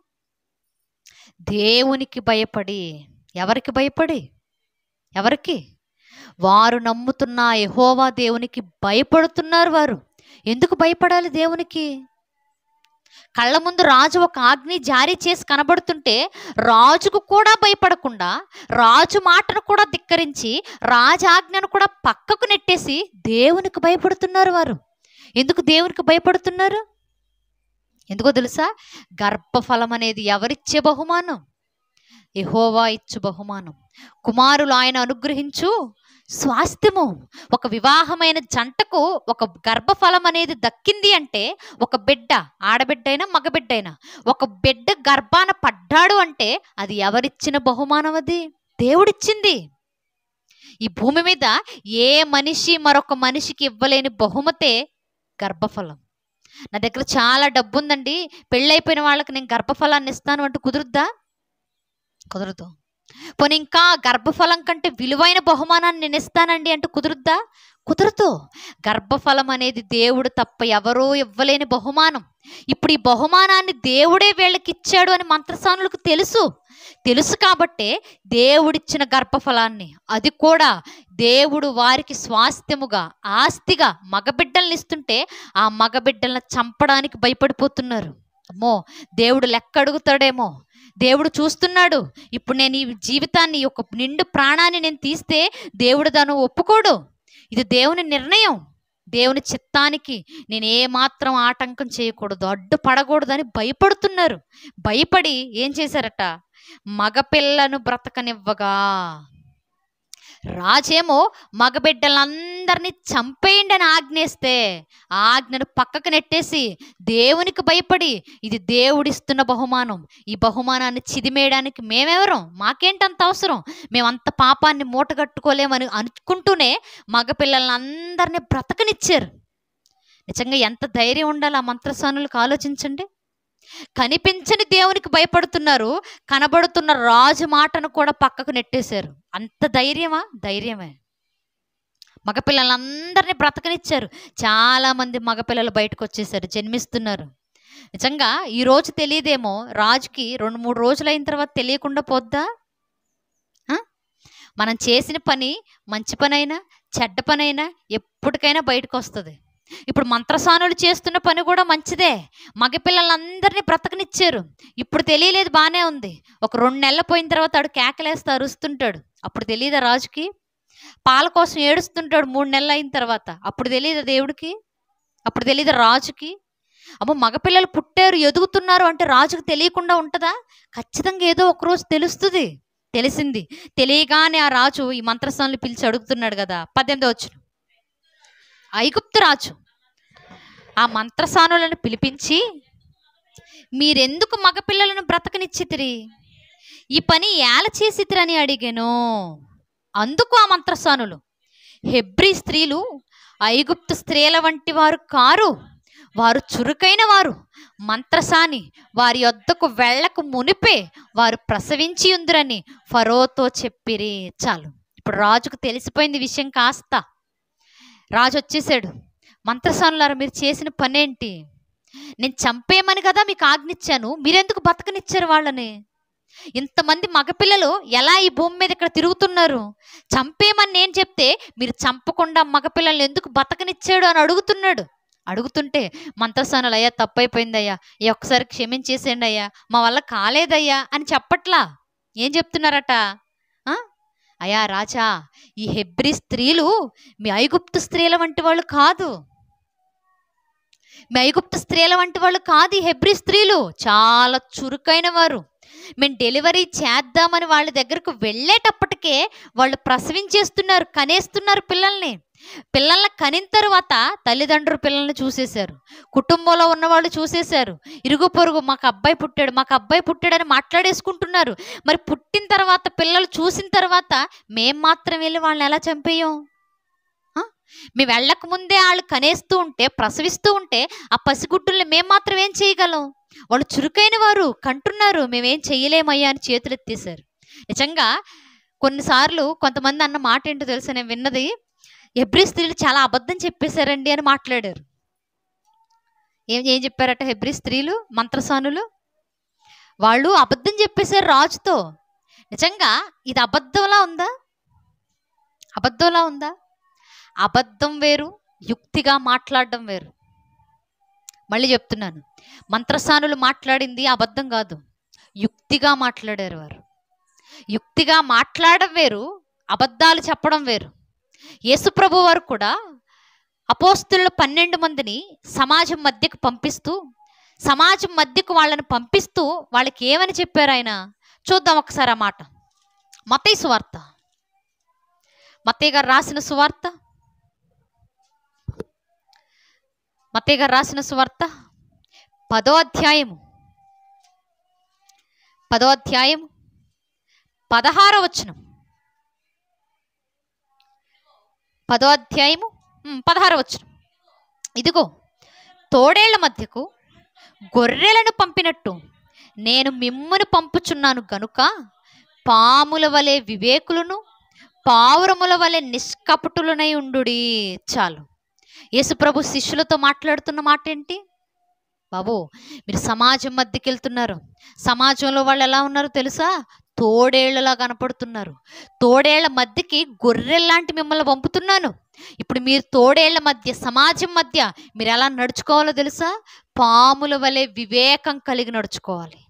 దేవునికి భయపడి. ఎవరికి భయపడి? ఎవరికి? వారు నమ్ముతున్న యెహోవా దేవునికి భయపడుతున్నారు. వారు ఎందుకు భయపడాలి దేవునికి? కళ్ళ ముందు రాజు ఒక ఆజ్ఞ జారీ చేసి కనబడుతుంటే రాజుకు కూడా భయపడకుండా, రాజు మాటను కూడా ధిక్కరించి, రాజాజ్ఞను కూడా పక్కకు నెట్టేసి దేవునికి భయపడుతున్నారు వారు. ఎందుకు దేవునికి భయపడుతున్నారు? ఎందుకో తెలుసా? గర్భఫలం అనేది ఎవరిచ్చే బహుమానం? యెహోవా ఇచ్చు బహుమానం. కుమారులు ఆయన అనుగ్రహించు స్వాస్థ్యము. ఒక వివాహమైన జంటకు ఒక గర్భఫలం అనేది దక్కింది అంటే, ఒక బిడ్డ, ఆడబిడ్డైనా మగబిడ్డైనా ఒక బిడ్డ గర్భాన పడ్డాడు అంటే అది ఎవరిచ్చిన బహుమానం? అది దేవుడిచ్చింది. ఈ భూమి మీద ఏ మనిషి మరొక మనిషికి ఇవ్వలేని బహుమతే గర్భఫలం. నా దగ్గర చాలా డబ్బు ఉందండి, పెళ్ళైపోయిన వాళ్ళకి నేను గర్భఫలాన్ని ఇస్తాను అంటే కుదురుద్దా? కుదరదు. పోనీ ఇంకా గర్భఫలం కంటే విలువైన బహుమానాన్ని నేను ఇస్తానండి అంటే కుదురుద్దా? కుదరదు. గర్భఫలం అనేది దేవుడు తప్ప ఎవరో ఇవ్వలేని బహుమానం. ఇప్పుడు ఈ బహుమానాన్ని దేవుడే వీళ్ళకి ఇచ్చాడు అని మంత్రసానులకు తెలుసు కాబట్టే దేవుడిచ్చిన గర్భఫలాన్ని, అది కూడా దేవుడు వారికి స్వాస్థ్యముగా, ఆస్తిగా మగబిడ్డల్ని ఇస్తుంటే ఆ మగబిడ్డలను చంపడానికి భయపడిపోతున్నారు. అమ్మో, దేవుడు లెక్క అడుగుతాడేమో, దేవుడు చూస్తున్నాడు. ఇప్పుడు నేను ఈ జీవితాన్ని, ఒక నిండు ప్రాణాన్ని నేను తీస్తే దేవుడు దాన్ని ఒప్పుకోడు. ఇది దేవుని నిర్ణయం. దేవుని చిత్తానికి నేను ఏమాత్రం ఆటంకం చేయకూడదు, అడ్డుపడకూడదు అని భయపడుతున్నారు. భయపడి ఏం చేశారట? మగపిల్లను బ్రతకనివ్వగా. రాజేమో మగబిడ్డలందరినీ చంపేయండి అని ఆజ్ఞేస్తే ఆ ఆజ్ఞను పక్కకు నెట్టేసి దేవునికి భయపడి, ఇది దేవుడిస్తున్న బహుమానం, ఈ బహుమానాన్ని చిదిమేయడానికి మేమెవరం, మాకేంటంత అవసరం, మేమంత పాపాన్ని మూటగట్టుకోలేమని అనుకుంటూనే మగపిల్లలందరినీ బ్రతకనిచ్చారు. నిజంగా ఎంత ధైర్యం ఉండాలి ఆ మంత్రసానులకు ఆలోచించండి. కనిపించని దేవునికి భయపడుతున్నారు, కనబడుతున్న రాజు మాటను కూడా పక్కకు నెట్టేశారు. అంత ధైర్యమా? ధైర్యమే. మగపిల్లలందరినీ బ్రతకనిచ్చారు. చాలామంది మగపిల్లలు బయటకు వచ్చేసారు, జన్మిస్తున్నారు. నిజంగా ఈరోజు తెలియదేమో, రాజుకి 2-3 రోజులు అయిన తర్వాత తెలియకుండా పోద్దా? మనం చేసిన పని మంచి పనైనా చెడ్డ పనైనా ఎప్పటికైనా బయటకు వస్తుంది. ఇప్పుడు మంత్రసానులు చేస్తున్న పని కూడా మంచిదే, మగపిల్లలందరినీ బ్రతకనిచ్చారు. ఇప్పుడు తెలియలేదు, బాగానే ఉంది. ఒక 2 నెలలు పోయిన తర్వాత ఆడు కేకలేస్తా అరుస్తుంటాడు, అప్పుడు తెలియదా రాజుకి? పాల కోసం ఏడుస్తుంటాడు 3 నెలలు అయిన తర్వాత, అప్పుడు తెలియదా దేవుడికి? అప్పుడు తెలియదా రాజుకి? అమ్మో, మగపిల్లలు పుట్టారు, ఎదుగుతున్నారు అంటే రాజుకు తెలియకుండా ఉంటుందా? ఖచ్చితంగా ఏదో ఒకరోజు తెలుస్తుంది. తెలిసింది. తెలియగానే ఆ రాజు ఈ మంత్రసానులు పిలిచి అడుగుతున్నాడు కదా. 18వ వచనం. ఐగుప్తు రాజు ఆ మంత్రసానులను పిలిపించి, మీరెందుకు మగపిల్లలను బ్రతకనిచ్చితిరి? ఈ పని ఏల చేసితిరని అడిగాను. అందుకు ఆ మంత్రసానులు, హెబ్రీ స్త్రీలు ఐగుప్తు స్త్రీల వంటి వారు కారు, వారు చురుకైన వారు. మంత్రసాని వారి యొద్దకు వెళ్ళకు మునిపే వారు ప్రసవించి ఉందిరని ఫరోతో చెప్పిరి. చాలు. ఇప్పుడు రాజుకు తెలిసిపోయింది విషయం కాస్త. రాజు వచ్చేసాడు. మంత్రసానులారా, మీరు చేసిన పనేంటి? నేను చంపేయమని కదా మీకు ఆజ్ఞిచ్చాను, మీరెందుకు బతకనిచ్చారు వాళ్ళని? ఇంతమంది మగపిల్లలు ఎలా ఈ భూమి మీద ఇక్కడ తిరుగుతున్నారు? చంపేయమని నేను చెప్తే మీరు చంపకుండా మగపిల్లల్ని ఎందుకు బతకనిచ్చాడు అని అడుగుతుంటే మంత్రసానులు, అయ్యా తప్పైపోయిందయ్యా, ఈ ఒక్కసారి క్షమించేసేయండి అయ్యా, మా వల్ల కాలేదయ్యా అని చెప్పట్లా. ఏం చెప్తున్నారట? అయ్యా రాజా, ఈ హెబ్రీ స్త్రీలు మీ ఐగుప్తు స్త్రీల వంటి వాళ్ళు కాదు, ఈ హెబ్రీ స్త్రీలు చాలా చురుకైన వారు. మేము డెలివరీ చేద్దామని వాళ్ళ దగ్గరకు వెళ్ళేటప్పటికే వాళ్ళు ప్రసవించేస్తున్నారు, కనేస్తున్నారు పిల్లల్ని కనిన తర్వాత తల్లిదండ్రులు పిల్లల్ని చూసేశారు, కుటుంబంలో ఉన్నవాళ్ళు చూసేశారు, ఇరుగు పొరుగు మాకు అబ్బాయి పుట్టాడు అని మాట్లాడేసుకుంటున్నారు. మరి పుట్టిన తర్వాత పిల్లలు చూసిన తర్వాత మేం మాత్రం వెళ్ళి వాళ్ళని ఎలా చంపేయం? మేము వెళ్ళక ముందే వాళ్ళు కనేస్తూ ఉంటే, ప్రసవిస్తూ ఉంటే ఆ పసిగుడ్డుల్ని మేము మాత్రం ఏం చేయగలం? వాళ్ళు చురుకైన వారు, కంటున్నారు, మేమేం చెయ్యలేమయ్యా అని చేతులు ఎత్తేశారు. నిజంగా కొన్నిసార్లు కొంతమంది అన్న మాట ఏంటో తెలుసా, నేను విన్నది, హెబ్రీ స్త్రీలు చాలా అబద్ధం చెప్పేశారండి అని మాట్లాడారు. ఏం చెప్పారట హెబ్రీ స్త్రీలు, మంత్రసానులు? వాళ్ళు అబద్ధం చెప్పేశారు రాజుతో. నిజంగా ఇది అబద్ధంలా ఉందా? అబద్ధం వేరు, యుక్తిగా మాట్లాడడం వేరు. మళ్ళీ చెప్తున్నాను, మంత్రసానులు మాట్లాడింది అబద్ధం కాదు, యుక్తిగా మాట్లాడారు వారు. యుక్తిగా మాట్లాడడం వేరు, అబద్ధాలు చెప్పడం వేరు. యేసుప్రభు వారు కూడా అపోస్తులు 12 మందిని సమాజం మధ్యకు వాళ్ళని పంపిస్తూ వాళ్ళకి ఏమని చెప్పారు ఆయన? చూద్దాం ఒకసారి ఆ మాట. మత్తయి గారు రాసిన సువార్త 10వ అధ్యాయము 16వ వచనం. 10వ అధ్యాయము 16వ వచనం. ఇదిగో, తోడేళ్ల మధ్యకు గొర్రెలను పంపినట్టు నేను మిమ్మును పంపుచున్నాను గనుక పాముల వలె వివేకులను, పావురముల వలె నిష్కపటులనై ఉండుడి. చాలు. యేసుప్రభు శిష్యులతో మాట్లాడుతున్న మాట ఏంటి? బాబు, మీరు సమాజం మధ్యకి వెళ్తున్నారు. సమాజంలో వాళ్ళు ఎలా ఉన్నారు తెలుసా? తోడేళ్లలా కనపడుతున్నారు. తోడేళ్ల మధ్యకి గొర్రెల్లాంటి మిమ్మల్ని పంపుతున్నాను. ఇప్పుడు మీరు తోడేళ్ల మధ్య, సమాజం మధ్య మీరు ఎలా నడుచుకోవాలో తెలుసా? పాముల వలె వివేకం కలిగి నడుచుకోవాలి.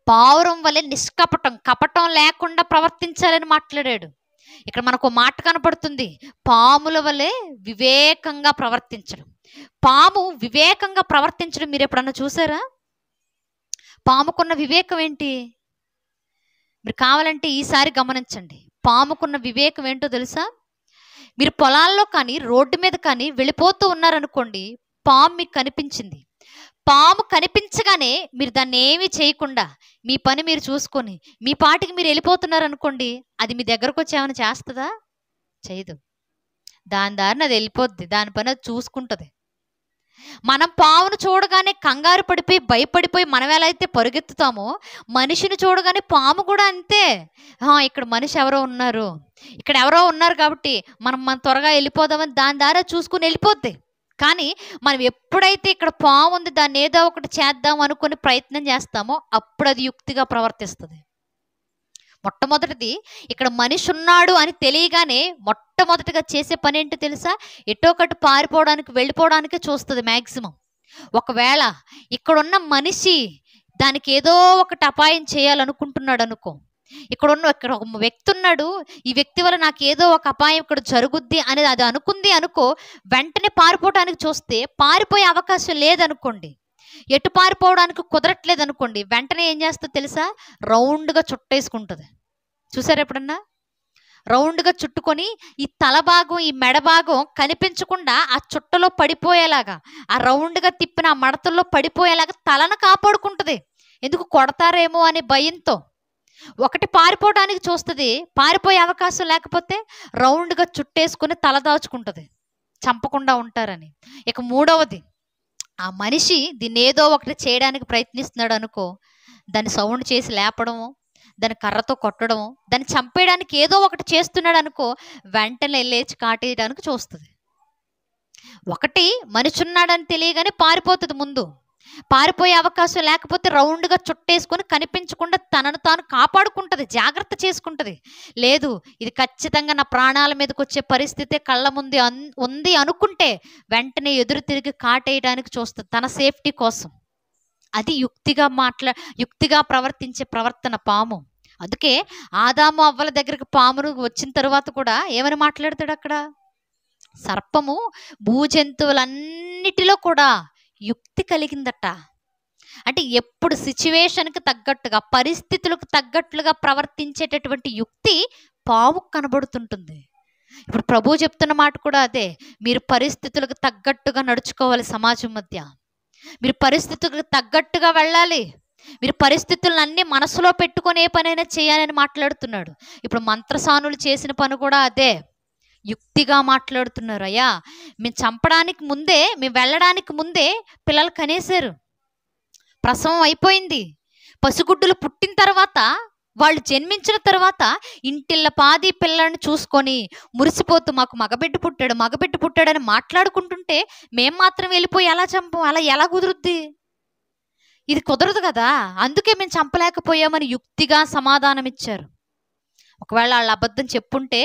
పావురం వలె నిష్కపటం, కపటం లేకుండా ప్రవర్తించాలని మాట్లాడాడు. ఇక్కడ మనకు మాట కనపడుతుంది, పాముల వలె వివేకంగా ప్రవర్తించడం. పాము వివేకంగా ప్రవర్తించడం మీరు ఎప్పుడన్నా చూసారా? పాముకున్న వివేకం ఏంటి? మీరు కావాలంటే ఈసారి గమనించండి. పాముకున్న వివేకం ఏంటో తెలుసా? మీరు పొలాల్లో కానీ రోడ్డు మీద కానీ వెళ్ళిపోతూ ఉన్నారనుకోండి, పాము మీకు కనిపించింది. పాము కనిపించగానే మీరు దాన్ని ఏమీ చేయకుండా మీ పని మీరు చూసుకొని మీ పాటికి మీరు వెళ్ళిపోతున్నారు అనుకోండి, అది మీ దగ్గరకు వచ్చి ఏమైనా చేస్తుందా? చేయదు. దాని దారిని అది వెళ్ళిపోద్ది, దాని పని అది చూసుకుంటుంది. మనం పావును చూడగానే కంగారు పడిపోయి భయపడిపోయి మనం ఎలా అయితే పరుగెత్తుతామో, మనిషిని చూడగానే పాము కూడా అంతే. ఇక్కడ మనిషి ఎవరో ఉన్నారు కాబట్టి మనం త్వరగా వెళ్ళిపోదామని దాని దారి చూసుకుని వెళ్ళిపోద్ది. కానీ మనం ఎప్పుడైతే ఇక్కడ పాము ఉంది, దాన్ని ఏదో ఒకటి చేద్దాం అనుకుని ప్రయత్నం చేస్తామో అప్పుడు అది యుక్తిగా ప్రవర్తిస్తుంది. మొట్టమొదటిది, ఇక్కడ మనిషి ఉన్నాడు అని తెలియగానే మొట్టమొదటిగా చేసే పని ఏంటో తెలుసా? ఎటో ఒకటి పారిపోవడానికి, వెళ్ళిపోవడానికే చూస్తుంది మ్యాక్సిమం. ఒకవేళ ఇక్కడున్న మనిషి దానికి ఏదో ఒకటి అపాయం చేయాలనుకుంటున్నాడు అనుకో, ఇక్కడ ఒక వ్యక్తి ఉన్నాడు, ఈ వ్యక్తి వల్ల నాకు ఏదో ఒక అపాయం ఇక్కడ జరుగుద్ది అనేది అది అనుకుంది అనుకో, వెంటనే పారిపోవడానికి చూస్తే పారిపోయే అవకాశం లేదనుకోండి, ఎటు పారిపోవడానికి కుదరట్లేదు అనుకోండి, వెంటనే ఏం చేస్తుందో తెలుసా? రౌండ్గా చుట్టేసుకుంటుంది. చూసారు ఎప్పుడన్నా? రౌండ్గా చుట్టుకొని ఈ తల భాగం, ఈ మెడ భాగం కనిపించకుండా ఆ చుట్టలో పడిపోయేలాగా, ఆ రౌండ్గా తిప్పిన ఆ మడతల్లో పడిపోయేలాగా తలను కాపాడుకుంటుంది. ఎందుకు? కొడతారేమో అనే భయంతో. ఒకటి పారిపోవడానికి చూస్తుంది, పారిపోయే అవకాశం లేకపోతే రౌండ్గా చుట్టేసుకుని తల దాచుకుంటుంది, చంపకుండా ఉంటారని. ఇక మూడవది, ఆ మనిషి దీన్ని ఏదో ఒకటి చేయడానికి ప్రయత్నిస్తున్నాడు అనుకో, దాన్ని సౌండ్ చేసి లేపడము, దాని కర్రతో కొట్టడం, దాన్ని చంపేయడానికి ఏదో ఒకటి చేస్తున్నాడు అనుకో, వెంటనే లేచి కాటేయడానికి చూస్తుంది. ఒకటి మనిషి ఉన్నాడని తెలియగానే పారిపోతుంది ముందు. పారిపోయే అవకాశం లేకపోతే రౌండ్గా చుట్టేసుకొని కనిపించకుండా తనను తాను కాపాడుకుంటుంది, జాగ్రత్త చేసుకుంటుంది. లేదు, ఇది ఖచ్చితంగా నా ప్రాణాల మీదకి వచ్చే పరిస్థితే కళ్ళ ముందు ఉంది అనుకుంటే వెంటనే ఎదురు తిరిగి కాటేయడానికి చూస్తుంది తన సేఫ్టీ కోసం. అది యుక్తిగా ప్రవర్తించే ప్రవర్తన పాము. అందుకే ఆదాము అవ్వల దగ్గరికి పామును వచ్చిన తర్వాత కూడా ఏమని మాట్లాడతాడు అక్కడ? సర్పము భూజంతువులన్నిటిలో కూడా యుక్తి కలిగిందట. అంటే ఎప్పుడు సిచ్యువేషన్కి తగ్గట్టుగా, పరిస్థితులకు తగ్గట్లుగా ప్రవర్తించేటటువంటి యుక్తి పాముకు కనబడుతుంటుంది. ఇప్పుడు ప్రభు చెప్తున్న మాట కూడా అదే, మీరు పరిస్థితులకు తగ్గట్టుగా నడుచుకోవాలి. సమాజం మధ్య మీరు పరిస్థితులకు తగ్గట్టుగా వెళ్ళాలి. మీరు పరిస్థితులన్నీ మనసులో పెట్టుకొని ఏ పనైనా చేయాలని మాట్లాడుతున్నాడు. ఇప్పుడు మంత్రసానులు చేసిన పని కూడా అదే, యుక్తిగా మాట్లాడుతున్నారు. అయ్యా, మేము చంపడానికి ముందే, మేము వెళ్ళడానికి ముందే పిల్లలు కనేశారు, ప్రసవం అయిపోయింది. పసిగుడ్డులు పుట్టిన తర్వాత, వాళ్ళు జన్మించిన తర్వాత ఇంటిళ్ళ పాది పిల్లల్ని చూసుకొని మురిసిపోతూ మాకు మగబిడ్డ పుట్టాడని మాట్లాడుకుంటుంటే మేము మాత్రం వెళ్ళిపోయి ఎలా చంపం? అలా ఎలా కుదురుద్ది? ఇది కుదరదు కదా. అందుకే మేము చంపలేకపోయామని యుక్తిగా సమాధానం ఇచ్చారు. ఒకవేళ వాళ్ళ అబద్ధం చెప్పుంటే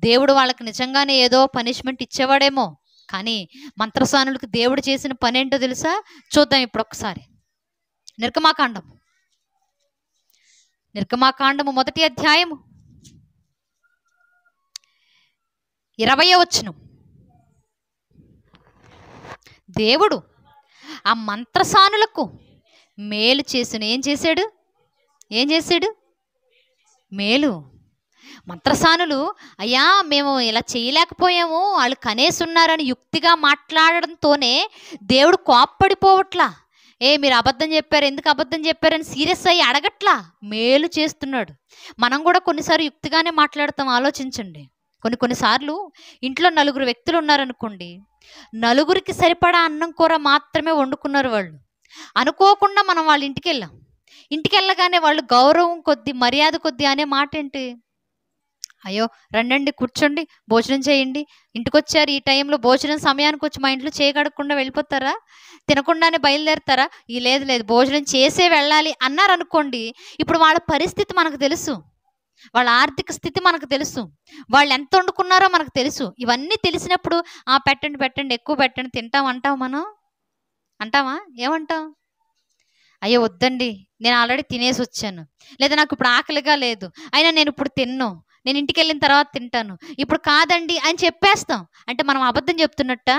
దేవుడు వాళ్ళకి నిజంగానే ఏదో పనిష్మెంట్ ఇచ్చేవాడేమో. కానీ మంత్రసానులకు దేవుడు చేసిన పని ఏంటో తెలుసా? చూద్దాం ఇప్పుడు ఒకసారి. నిర్గమాకాండము 1వ అధ్యాయము 20వ వచనం. దేవుడు ఆ మంత్రసానులకు మేలు చేసిన ఏం చేశాడు? మేలు. మంత్రసానులు, అయ్యా మేము ఇలా చేయలేకపోయాము, వాళ్ళు కనేసున్నారని యుక్తిగా మాట్లాడడంతోనే దేవుడు కోప్పడిపోవట్లా. మీరు అబద్ధం చెప్పారు, ఎందుకు అబద్ధం చెప్పారని సీరియస్ అయ్యి అడగట్లా, మేలు చేస్తున్నాడు. మనం కూడా కొన్నిసార్లు యుక్తిగానే మాట్లాడతాం. ఆలోచించండి. కొన్నిసార్లు ఇంట్లో 4 వ్యక్తులు ఉన్నారనుకోండి, 4కి సరిపడా అన్నం కూర మాత్రమే వండుకున్నారు వాళ్ళు. అనుకోకుండా మనం వాళ్ళ ఇంటికి వెళ్ళగానే వాళ్ళు గౌరవం కొద్ది, మర్యాద కొద్ది అనే మాట ఏంటి? అయ్యో రండి కూర్చోండి, భోజనం చేయండి. ఇంటికి వచ్చారు, ఈ టైంలో భోజనం సమయానికి వచ్చి మా ఇంట్లో చేయగడకుండా వెళ్ళిపోతారా? తినకుండానే బయలుదేరుతారా? లేదు భోజనం చేసే వెళ్ళాలి అన్నారు అనుకోండి. ఇప్పుడు వాళ్ళ పరిస్థితి మనకు తెలుసు, వాళ్ళ ఆర్థిక స్థితి మనకు తెలుసు, వాళ్ళు ఎంత వండుకున్నారో మనకు తెలుసు. ఇవన్నీ తెలిసినప్పుడు పెట్టండి ఎక్కువ పెట్టండి తింటాం అంటాం మనం? అంటామా? ఏమంటాం? అయ్యో వద్దండి, నేను ఆల్రెడీ తినేసి వచ్చాను, లేదా నాకు ఇప్పుడు ఆకలిగా లేదు, అయినా నేను ఇప్పుడు తిన్ను, నేను ఇంటికి వెళ్ళిన తర్వాత తింటాను, ఇప్పుడు కాదండి అని చెప్పేస్తాం. అంటే మనం అబద్ధం చెప్తున్నట్టా?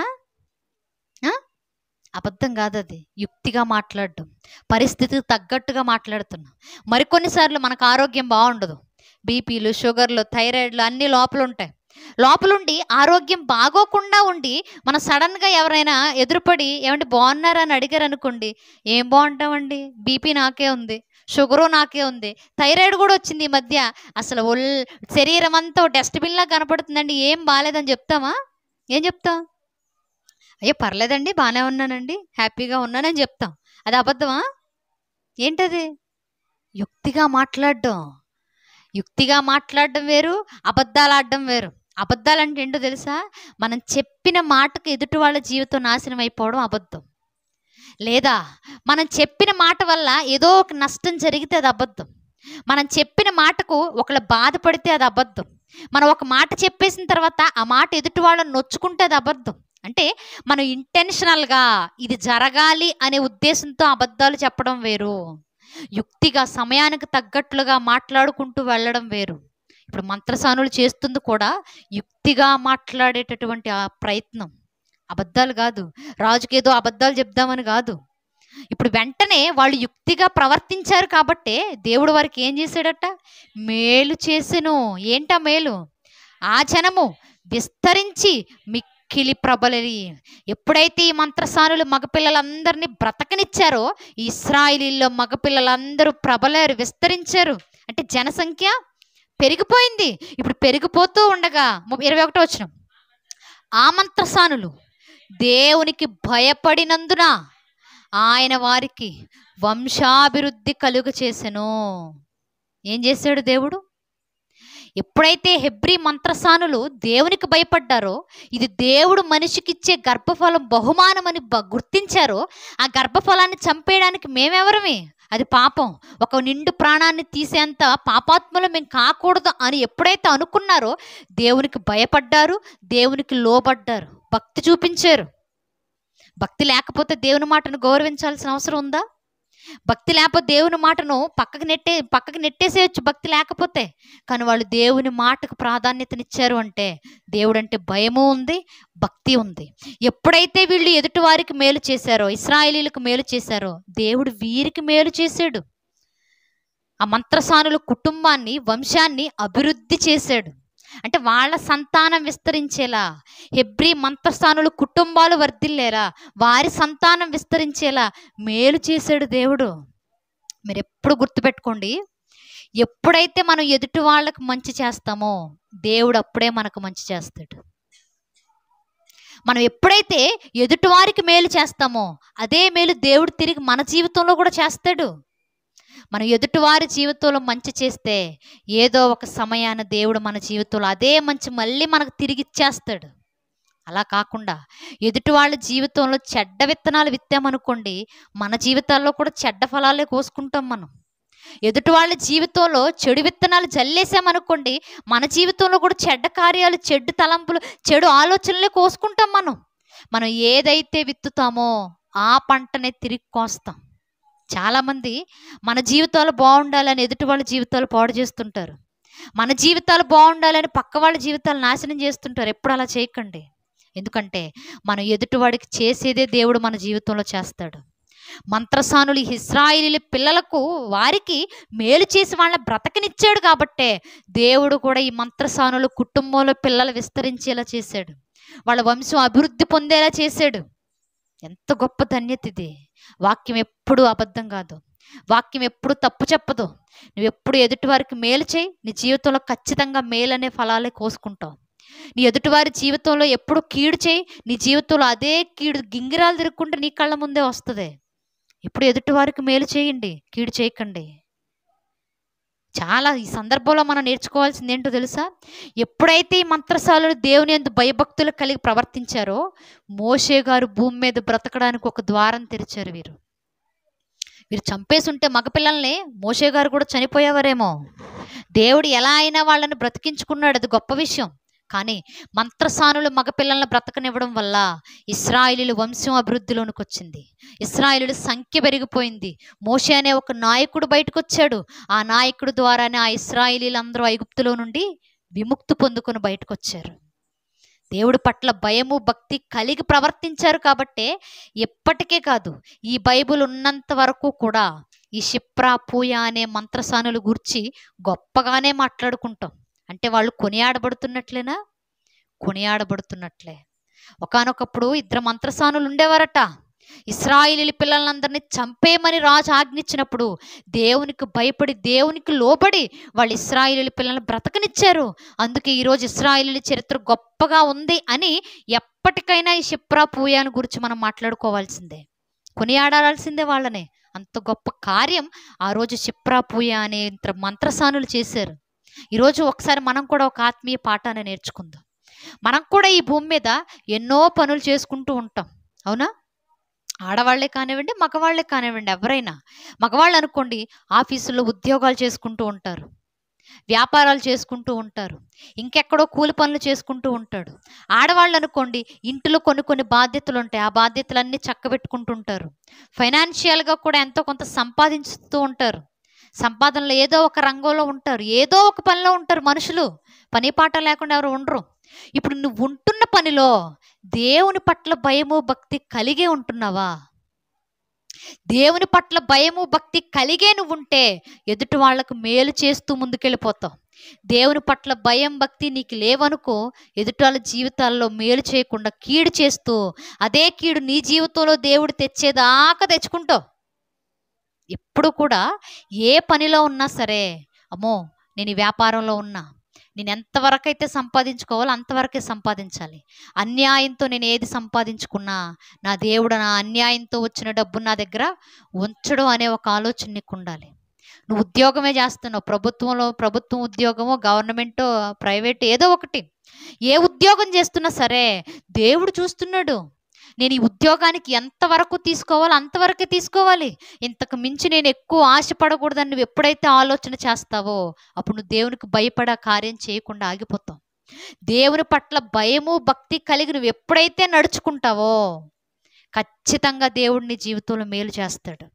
అబద్ధం కాదు, అది యుక్తిగా మాట్లాడడం, పరిస్థితికి తగ్గట్టుగా మాట్లాడుతున్నాం. మరికొన్నిసార్లు మనకు ఆరోగ్యం బాగుండదు, బీపీలు, షుగర్లు, థైరాయిడ్లు అన్నీ లోపలుండి ఆరోగ్యం బాగోకుండా ఉండి మన సడన్గా ఎవరైనా ఎదురుపడి ఏమంటే బాగున్నారని అడిగారు అనుకోండి, ఏం బాగుంటామండి, బీపీ నాకే ఉంది, షుగరు నాకే ఉంది, థైరాయిడ్ కూడా వచ్చింది ఈ మధ్య, అసలు శరీరం అంతా డస్ట్బిన్లా కనపడుతుందండి, ఏం బాగాలేదని చెప్తామా? ఏం చెప్తాం? అయ్యో పర్లేదండి, బాగానే ఉన్నానండి, హ్యాపీగా ఉన్నానని చెప్తాం. అది అబద్ధమా? ఏంటది? యుక్తిగా మాట్లాడడం వేరు, అబద్ధాలు ఆడడం వేరు. అబద్ధాలు అంటే ఏంటో తెలుసా? మనం చెప్పిన మాటకు ఎదుటి వాళ్ళ జీవితం నాశనం అయిపోవడం అబద్ధం. లేదా మనం చెప్పిన మాట వల్ల ఏదో ఒక నష్టం జరిగితే అది అబద్ధం. మనం చెప్పిన మాటకు ఒకళ్ళు బాధపడితే అది అబద్ధం. మనం ఒక మాట చెప్పేసిన తర్వాత ఆ మాట ఎదుటి వాళ్ళని నొచ్చుకుంటే అది అబద్ధం. అంటే మనం ఇంటెన్షనల్గా ఇది జరగాలి అనే ఉద్దేశంతో అబద్ధాలు చెప్పడం వేరు, యుక్తిగా సమయానికి తగ్గట్లుగా మాట్లాడుకుంటూ వెళ్ళడం వేరు. ఇప్పుడు మంత్రసానులు చేస్తుంది కూడా యుక్తిగా మాట్లాడేటటువంటి ఆ ప్రయత్నం, అబద్ధాలు కాదు. రాజుకేదో అబద్ధాలు చెప్దామని కాదు. ఇప్పుడు వెంటనే వాళ్ళు యుక్తిగా ప్రవర్తించారు కాబట్టే దేవుడు వారికి ఏం చేశాడట? మేలు చేసెను. ఏంటా మేలు? ఆ జనము విస్తరించి మిక్కిలి ప్రబలి. ఎప్పుడైతే ఈ మంత్రసానులు మగపిల్లలందరినీ బ్రతకనిచ్చారో, ఇశ్రాయేలీల్లో మగపిల్లలందరూ ప్రబలారు, విస్తరించారు. అంటే జనసంఖ్య పెరిగిపోయింది. ఇప్పుడు పెరిగిపోతూ ఉండగా 21వ వచనం, ఆ మంత్రసానులు దేవునికి భయపడినందున ఆయన వారికి వంశాభివృద్ధి కలుగ చేసెను. ఏం చేశాడు దేవుడు? ఎప్పుడైతే హెబ్రీ మంత్రసానులు దేవునికి భయపడ్డారో, ఇది దేవుడు మనిషికిచ్చే గర్భఫలం బహుమానమని గుర్తించారో, ఆ గర్భఫలాన్ని చంపేయడానికి మేమెవరమే? అది పాపం. ఒక నిండు ప్రాణాన్ని తీసేంత పాపాత్ములు మేము కాకూడదు అని ఎప్పుడైతే అనుకున్నారో, దేవునికి భయపడ్డారు, దేవునికి లోబడ్డారు, భక్తి చూపించారు. భక్తి లేకపోతే దేవుని మాటను గౌరవించాల్సిన అవసరం ఉందా? భక్తి లేకపోతే దేవుని మాటను పక్కకి నెట్టేసేయచ్చు భక్తి లేకపోతే. కానీ వాళ్ళు దేవుని మాటకు ప్రాధాన్యతనిచ్చారు అంటే దేవుడు అంటే భయము ఉంది, భక్తి ఉంది. ఎప్పుడైతే వీళ్ళు ఎదుటి వారికి మేలు చేశారో, ఇశ్రాయేలీలకు మేలు చేశారో, దేవుడు వీరికి మేలు చేశాడు. ఆ మంత్రసానుల కుటుంబాన్ని, వంశాన్ని అభివృద్ధి చేశాడు. అంటే వాళ్ళ సంతానం విస్తరించేలా, హెబ్రీ మంత్రస్థానులు కుటుంబాలు వర్ధిల్లేలా, వారి సంతానం విస్తరించేలా మేలు చేశాడు దేవుడు. మీరు ఎప్పుడు గుర్తుపెట్టుకోండి, ఎప్పుడైతే మనం ఎదుటి వాళ్ళకు మంచి చేస్తామో దేవుడు అప్పుడే మనకు మంచి చేస్తాడు. మనం ఎప్పుడైతే ఎదుటి వారికి మేలు చేస్తామో అదే మేలు దేవుడు తిరిగి మన జీవితంలో కూడా చేస్తాడు. మనం ఎదుటివారి జీవితంలో మంచి చేస్తే ఏదో ఒక సమయాన దేవుడు మన జీవితంలో అదే మంచి మళ్ళీ మనకు తిరిగి ఇచ్చేస్తాడు. అలా కాకుండా ఎదుటి వాళ్ళ జీవితంలో చెడ్డ విత్తనాలు విత్తామనుకోండి, మన జీవితాల్లో కూడా చెడ్డ ఫలాలే కోసుకుంటాం మనం. ఎదుటి వాళ్ళ జీవితంలో చెడు విత్తనాలు జల్లేసామనుకోండి, మన జీవితంలో కూడా చెడ్డ కార్యాలు, చెడ్డ తలంపులు, చెడు ఆలోచనలే కోసుకుంటాం మనం ఏదైతే విత్తుతామో ఆ పంటనే తిరిగి కోస్తాం. చాలామంది మన జీవితాలు బాగుండాలని ఎదుటి వాళ్ళ జీవితాలు పాడు చేస్తుంటారు. మన జీవితాలు బాగుండాలని పక్క వాళ్ళ జీవితాలు నాశనం చేస్తుంటారు. ఎప్పుడు అలా చేయకండి. ఎందుకంటే మనం ఎదుటివాడికి చేసేదే దేవుడు మన జీవితంలో చేస్తాడు. మంత్రసానులు ఇశ్రాయేలీయుల పిల్లలకు వారికి మేలు చేసి వాళ్ళ బ్రతకనిచ్చాడు కాబట్టే దేవుడు కూడా ఈ మంత్రసానుల కుటుంబంలో పిల్లలు విస్తరించేలా చేశాడు, వాళ్ళ వంశం అభివృద్ధి పొందేలా చేశాడు. ఎంత గొప్ప ధన్యత ఇది. వాక్యం ఎప్పుడు అబద్ధం కాదు, వాక్యం ఎప్పుడు తప్పు చెప్పదు. నువ్వు ఎప్పుడు ఎదుటివారికి మేలు చేయి, నీ జీవితంలో ఖచ్చితంగా మేలనే ఫలాలే కోసుకుంటావు. నీ ఎదుటివారి జీవితంలో ఎప్పుడు కీడు చేయి, నీ జీవితంలో అదే కీడు గింగిరాలు తిరుక్కుంటే నీ కళ్ళ ముందే వస్తుంది. ఎప్పుడు ఎదుటివారికి మేలు చేయండి, కీడు చేయకండి. చాలా ఈ సందర్భంలో మనం నేర్చుకోవాల్సింది ఏంటో తెలుసా? ఎప్పుడైతే ఈ మంత్రసానులు దేవుని యందు భయభక్తులు కలిగి ప్రవర్తించారో, మోషే గారు భూమి మీద బ్రతకడానికి ఒక ద్వారం తెరిచారు. వీరు చంపేసి ఉంటే మగపిల్లల్ని మోషే గారు కూడా చనిపోయేవారేమో. దేవుడు ఎలా అయినా వాళ్ళని బ్రతికించుకున్నాడు, అది గొప్ప విషయం. కానీ మంత్రసానులు మగపిల్లలను బ్రతకనివ్వడం వల్ల ఇశ్రాయేలీయుల వంశం అభివృద్ధిలోనికి వచ్చింది. ఇశ్రాయేలీయుల సంఖ్య పెరిగిపోయింది. మోషే అనే ఒక నాయకుడు బయటకు వచ్చాడు. ఆ నాయకుడు ద్వారానే ఆ ఇశ్రాయేలీయులందరూ ఐగుప్తులో నుండి విముక్తి పొందుకొని బయటకు వచ్చారు. దేవుడి పట్ల భయము, భక్తి కలిగి ప్రవర్తించారు కాబట్టే ఎప్పటికే కాదు, ఈ బైబిల్ ఉన్నంత వరకు కూడా ఈ షిప్రా, పూయా అనే మంత్రసానులు గురించి గొప్పగానే మాట్లాడుకుంటాం. అంటే వాళ్ళు కొనియాడబడుతున్నట్లేనా? కొనియాడబడుతున్నట్లే. ఒకానొకప్పుడు 2 మంత్రసానులు ఉండేవారట. ఇశ్రాయేలీయుల పిల్లలందరినీ చంపేయమని రాజు ఆజ్ఞించినప్పుడు దేవునికి భయపడి, దేవునికి లోబడి వాళ్ళు ఇశ్రాయేలీయుల పిల్లల్ని బ్రతకనిచ్చారు. అందుకే ఈరోజు ఇశ్రాయేలీయుల చరిత్ర గొప్పగా ఉంది అని ఎప్పటికైనా ఈ షిప్రా, పూయాను గురించి మనం మాట్లాడుకోవాల్సిందే, కొనియాడాల్సిందే వాళ్ళనే. అంత గొప్ప కార్యం ఆ రోజు షిప్రా, పూయా అనే మంత్రసానులు చేశారు. ఈరోజు ఒకసారి మనం కూడా ఒక ఆత్మీయ పాఠాన్ని నేర్చుకుందాం. మనం కూడా ఈ భూమి మీద ఎన్నో పనులు చేసుకుంటూ ఉంటాం, అవునా? ఆడవాళ్లే కానివ్వండి, మగవాళ్లే కానివ్వండి, ఎవరైనా. మగవాళ్ళు అనుకోండి ఆఫీసుల్లో ఉద్యోగాలు చేసుకుంటూ ఉంటారు, వ్యాపారాలు చేసుకుంటూ ఉంటారు, ఇంకెక్కడో కూలి పనులు చేసుకుంటూ ఉంటాడు. ఆడవాళ్ళు అనుకోండి ఇంట్లో కొన్ని బాధ్యతలు ఉంటాయి, ఆ బాధ్యతలన్నీ చక్కబెట్టుకుంటూ ఉంటారు. ఫైనాన్షియల్గా కూడా ఎంతో కొంత సంపాదించుతూ ఉంటారు. సంపాదనలో ఏదో ఒక రంగంలో ఉంటారు, ఏదో ఒక పనిలో ఉంటారు. మనుషులు పని పాట లేకుండా ఎవరు ఉండరు. ఇప్పుడు నువ్వు ఉంటున్న పనిలో దేవుని పట్ల భయము, భక్తి కలిగే ఉంటున్నావా? దేవుని పట్ల భయము, భక్తి కలిగే నువ్వు ఉంటే ఎదుటి వాళ్లకు మేలు చేస్తూ ముందుకెళ్ళిపోతావు. దేవుని పట్ల భయం, భక్తి నీకు లేవనుకో, ఎదుటి వాళ్ళ జీవితాల్లో మేలు చేయకుండా కీడు చేస్తూ అదే కీడు నీ జీవితంలో దేవుడు తెచ్చేదాకా తెచ్చుకుంటావు. ఎప్పుడు కూడా ఏ పనిలో ఉన్నా సరే, అమ్మో నేను ఈ వ్యాపారంలో ఉన్నా, నేను ఎంతవరకు అయితే సంపాదించుకోవాలో అంతవరకే సంపాదించాలి. అన్యాయంతో నేను ఏది సంపాదించుకున్నా నా దేవుడు నా అన్యాయంతో వచ్చిన డబ్బు నా దగ్గర ఉంచడం అనే ఒక ఆలోచన నీకు ఉండాలి. నువ్వు ఉద్యోగమే చేస్తున్నావు, ప్రభుత్వం ఉద్యోగమో, గవర్నమెంటో, ప్రైవేట్, ఏదో ఒకటి. ఏ ఉద్యోగం చేస్తున్నా సరే దేవుడు చూస్తున్నాడు. నేను ఈ ఉద్యోగానికి ఎంతవరకు తీసుకోవాలో అంతవరకే తీసుకోవాలి, ఇంతకు మించి నేను ఎక్కువ ఆశపడకూడదని నువ్వు ఎప్పుడైతే ఆలోచన చేస్తావో అప్పుడు నువ్వు దేవునికి భయపడ కార్యం చేయకుండా ఆగిపోతావు. దేవుని పట్ల భయము భక్తి కలిగి నువ్వు ఎప్పుడైతే నడుచుకుంటావో ఖచ్చితంగా దేవుడు నీ జీవితంలో మేలు చేస్తాడు.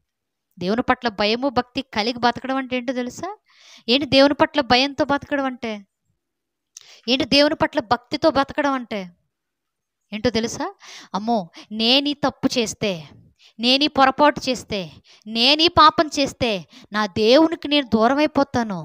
దేవుని పట్ల భయము భక్తి కలిగి బతకడం అంటే ఏంటో తెలుసా? ఏంటి దేవుని పట్ల భయంతో బతకడం అంటే? ఏంటి దేవుని పట్ల భక్తితో బతకడం అంటే ఏంటో తెలుసా? అమ్మో, నేను ఈ తప్పు చేస్తే, నేను ఈ పొరపాటు చేస్తే, నేను ఈ పాపం చేస్తే నా దేవునికి నేను దూరం అయిపోతాను,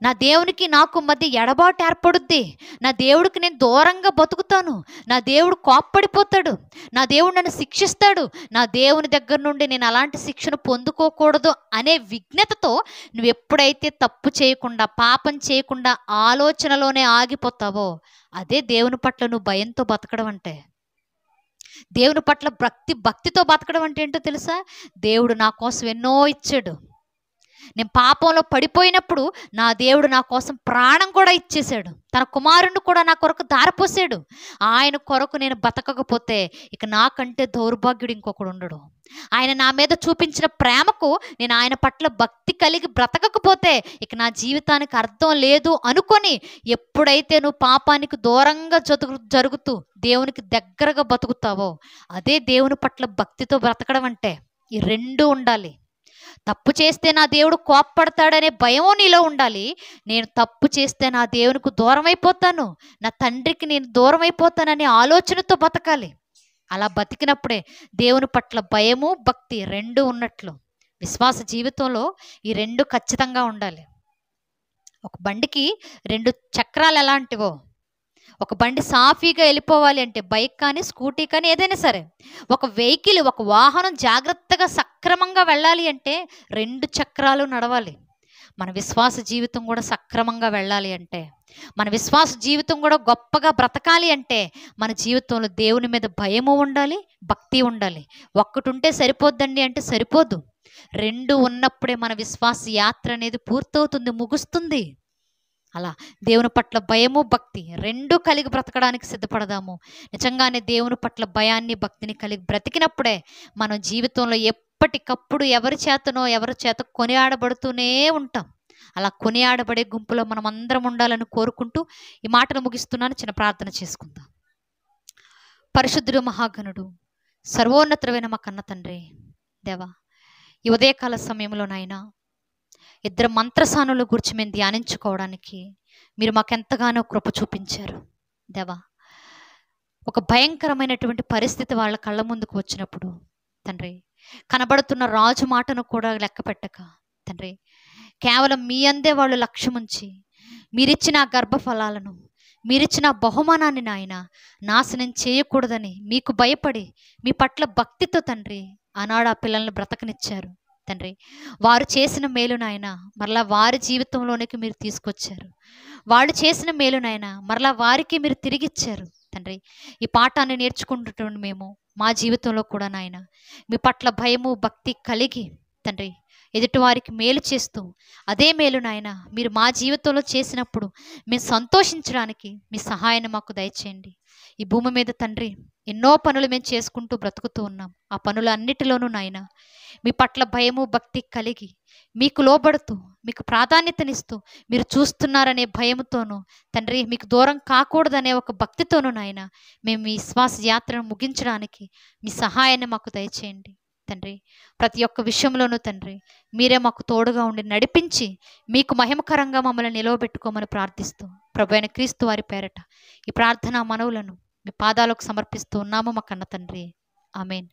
నా దేవునికి నాకు మధ్య ఎడబాటు ఏర్పడుద్ది, నా దేవుడికి నేను దూరంగా బతుకుతాను, నా దేవుడు కోప్పడిపోతాడు, నా దేవుడు నన్ను శిక్షిస్తాడు, నా దేవుని దగ్గర నుండి నేను అలాంటి శిక్షను పొందుకోకూడదు అనే విజ్ఞతతో నువ్వు ఎప్పుడైతే తప్పు చేయకుండా పాపం చేయకుండా ఆలోచనలోనే ఆగిపోతావో అదే దేవుని పట్ల నువ్వు భయంతో బతకడం అంటే. దేవుని పట్ల భక్తితో బతకడం అంటే ఏంటో తెలుసా? దేవుడు నా కోసం ఎన్నో ఇచ్చాడు. నేను పాపంలో పడిపోయినప్పుడు నా దేవుడు నా కోసం ప్రాణం కూడా ఇచ్చేశాడు, తన కుమారుణ్ణి కూడా నా కొరకు ధారపోసాడు. ఆయన కొరకు నేను బతకకపోతే ఇక నాకంటే దౌర్భాగ్యుడు ఇంకొకడు ఉండడు. ఆయన నా మీద చూపించిన ప్రేమకు నేను ఆయన పట్ల భక్తి కలిగి బ్రతకకపోతే ఇక నా జీవితానికి అర్థం లేదు అనుకొని ఎప్పుడైతే నువ్వు పాపానికి దూరంగా జరుగుతూ దేవునికి దగ్గరగా బతుకుతావో అదే దేవుని పట్ల భక్తితో బ్రతకడం అంటే. ఈ రెండు ఉండాలి. తప్పు చేస్తే నా దేవుడు కోప్పడతాడనే భయం నీలో ఉండాలి. నేను తప్పు చేస్తే నా దేవునికి దూరం అయిపోతాను, నా తండ్రికి నేను దూరం అయిపోతాననే ఆలోచనతో బతకాలి. అలా బతికినప్పుడే దేవుని పట్ల భయము భక్తి రెండు ఉన్నట్లు. విశ్వాస జీవితంలో ఈ రెండు ఖచ్చితంగా ఉండాలి. ఒక బండికి రెండు చక్రాలు ఎలాంటివో, ఒక బండి సాఫీగా వెళ్ళిపోవాలి అంటే, బైక్ కానీ స్కూటీ కానీ ఏదైనా సరే, ఒక వెహికల్ ఒక వాహనం జాగ్రత్తగా సక్రమంగా వెళ్ళాలి అంటే రెండు చక్రాలు నడవాలి. మన విశ్వాస జీవితం కూడా సక్రమంగా వెళ్ళాలి అంటే, మన విశ్వాస జీవితం కూడా గొప్పగా బ్రతకాలి అంటే మన జీవితంలో దేవుని మీద భయము ఉండాలి, భక్తి ఉండాలి. ఒక్కటి ఉంటే సరిపోద్దండి అంటే సరిపోదు. రెండు ఉన్నప్పుడే మన విశ్వాస యాత్ర అనేది పూర్తవుతుంది, ముగుస్తుంది. అలా దేవుని పట్ల భయము భక్తి రెండు కలిగి బ్రతకడానికి సిద్ధపడదాము. నిజంగానే దేవుని పట్ల భయాన్ని భక్తిని కలిగి బ్రతికినప్పుడే మనం జీవితంలో ఎప్పటికప్పుడు ఎవరి చేత కొనియాడబడుతూనే ఉంటాం. అలా కొనియాడబడే గుంపులో మనం అందరం ఉండాలని కోరుకుంటూ ఈ మాటను ముగిస్తున్నాను. చిన్న ప్రార్థన చేసుకుందాం. పరిశుద్ధుడు మహాగణుడు సర్వోన్నతుడైన మా కన్న తండ్రి దేవా, ఈ ఉదయకాల సమయంలో నాయనా ఇద్దరు మంత్రసానుల గురించి మేము ధ్యానించుకోవడానికి మీరు మాకెంతగానో కృప చూపించారు దేవా. ఒక భయంకరమైనటువంటి పరిస్థితి వాళ్ళ కళ్ళ ముందుకు వచ్చినప్పుడు తండ్రి, కనబడుతున్న రాజు మాటను కూడా లెక్క పెట్టక తండ్రి, కేవలం మీ అందే వాళ్ళు లక్ష్యముంచి మీరిచ్చిన గర్భఫలాలను, మీరిచ్చిన బహుమానాన్ని నాయన నాశనం చేయకూడదని మీకు భయపడి మీ పట్ల భక్తితో తండ్రి ఆనాడు ఆ పిల్లల్ని బ్రతకనిచ్చారు తండ్రి. వారు చేసిన మేలు నాయన మరలా వారి జీవితంలోనికి మీరు తీసుకొచ్చారు. వాళ్ళు చేసిన మేలు నాయన మరలా వారికి మీరు తిరిగిచ్చారు తండ్రి. ఈ పాఠాన్ని నేర్చుకుంటున్న మేము మా జీవితంలో కూడా నాయన మీ పట్ల భయము భక్తి కలిగి తండ్రి ఎదుటివారికి మేలు చేస్తూ అదే మేలు నాయన మీరు మా జీవితంలో చేసినప్పుడు మేము సంతోషించడానికి మీ సహాయాన్ని మాకు దయచేయండి. ఈ భూమి మీద తండ్రి ఎన్నో పనులు మేము చేసుకుంటూ బ్రతుకుతూ ఉన్నాం. ఆ పనులు అన్నిటిలోనూ నాయన మీ పట్ల భయము భక్తి కలిగి మీకు లోబడుతూ మీకు ప్రాధాన్యతనిస్తూ మీరు చూస్తున్నారనే భయముతోనూ తండ్రి మీకు దూరం కాకూడదనే ఒక భక్తితోనూ నాయన మేము మీ విశ్వాస యాత్రను ముగించడానికి మీ సహాయాన్ని మాకు దయచేయండి తండ్రి. ప్రతి ఒక్క విషయంలోనూ తండ్రి మీరే మాకు తోడుగా ఉండి నడిపించి మీకు మహిమకరంగా మమ్మల్ని నిలవబెట్టుకోమని ప్రార్థిస్తూ ప్రభువైన క్రీస్తు వారి పేరట ఈ ప్రార్థనా మనవులను మీ పాదాలకు సమర్పిస్తూ ఉన్నాము మా కన్న తండ్రి. ఆమేన్.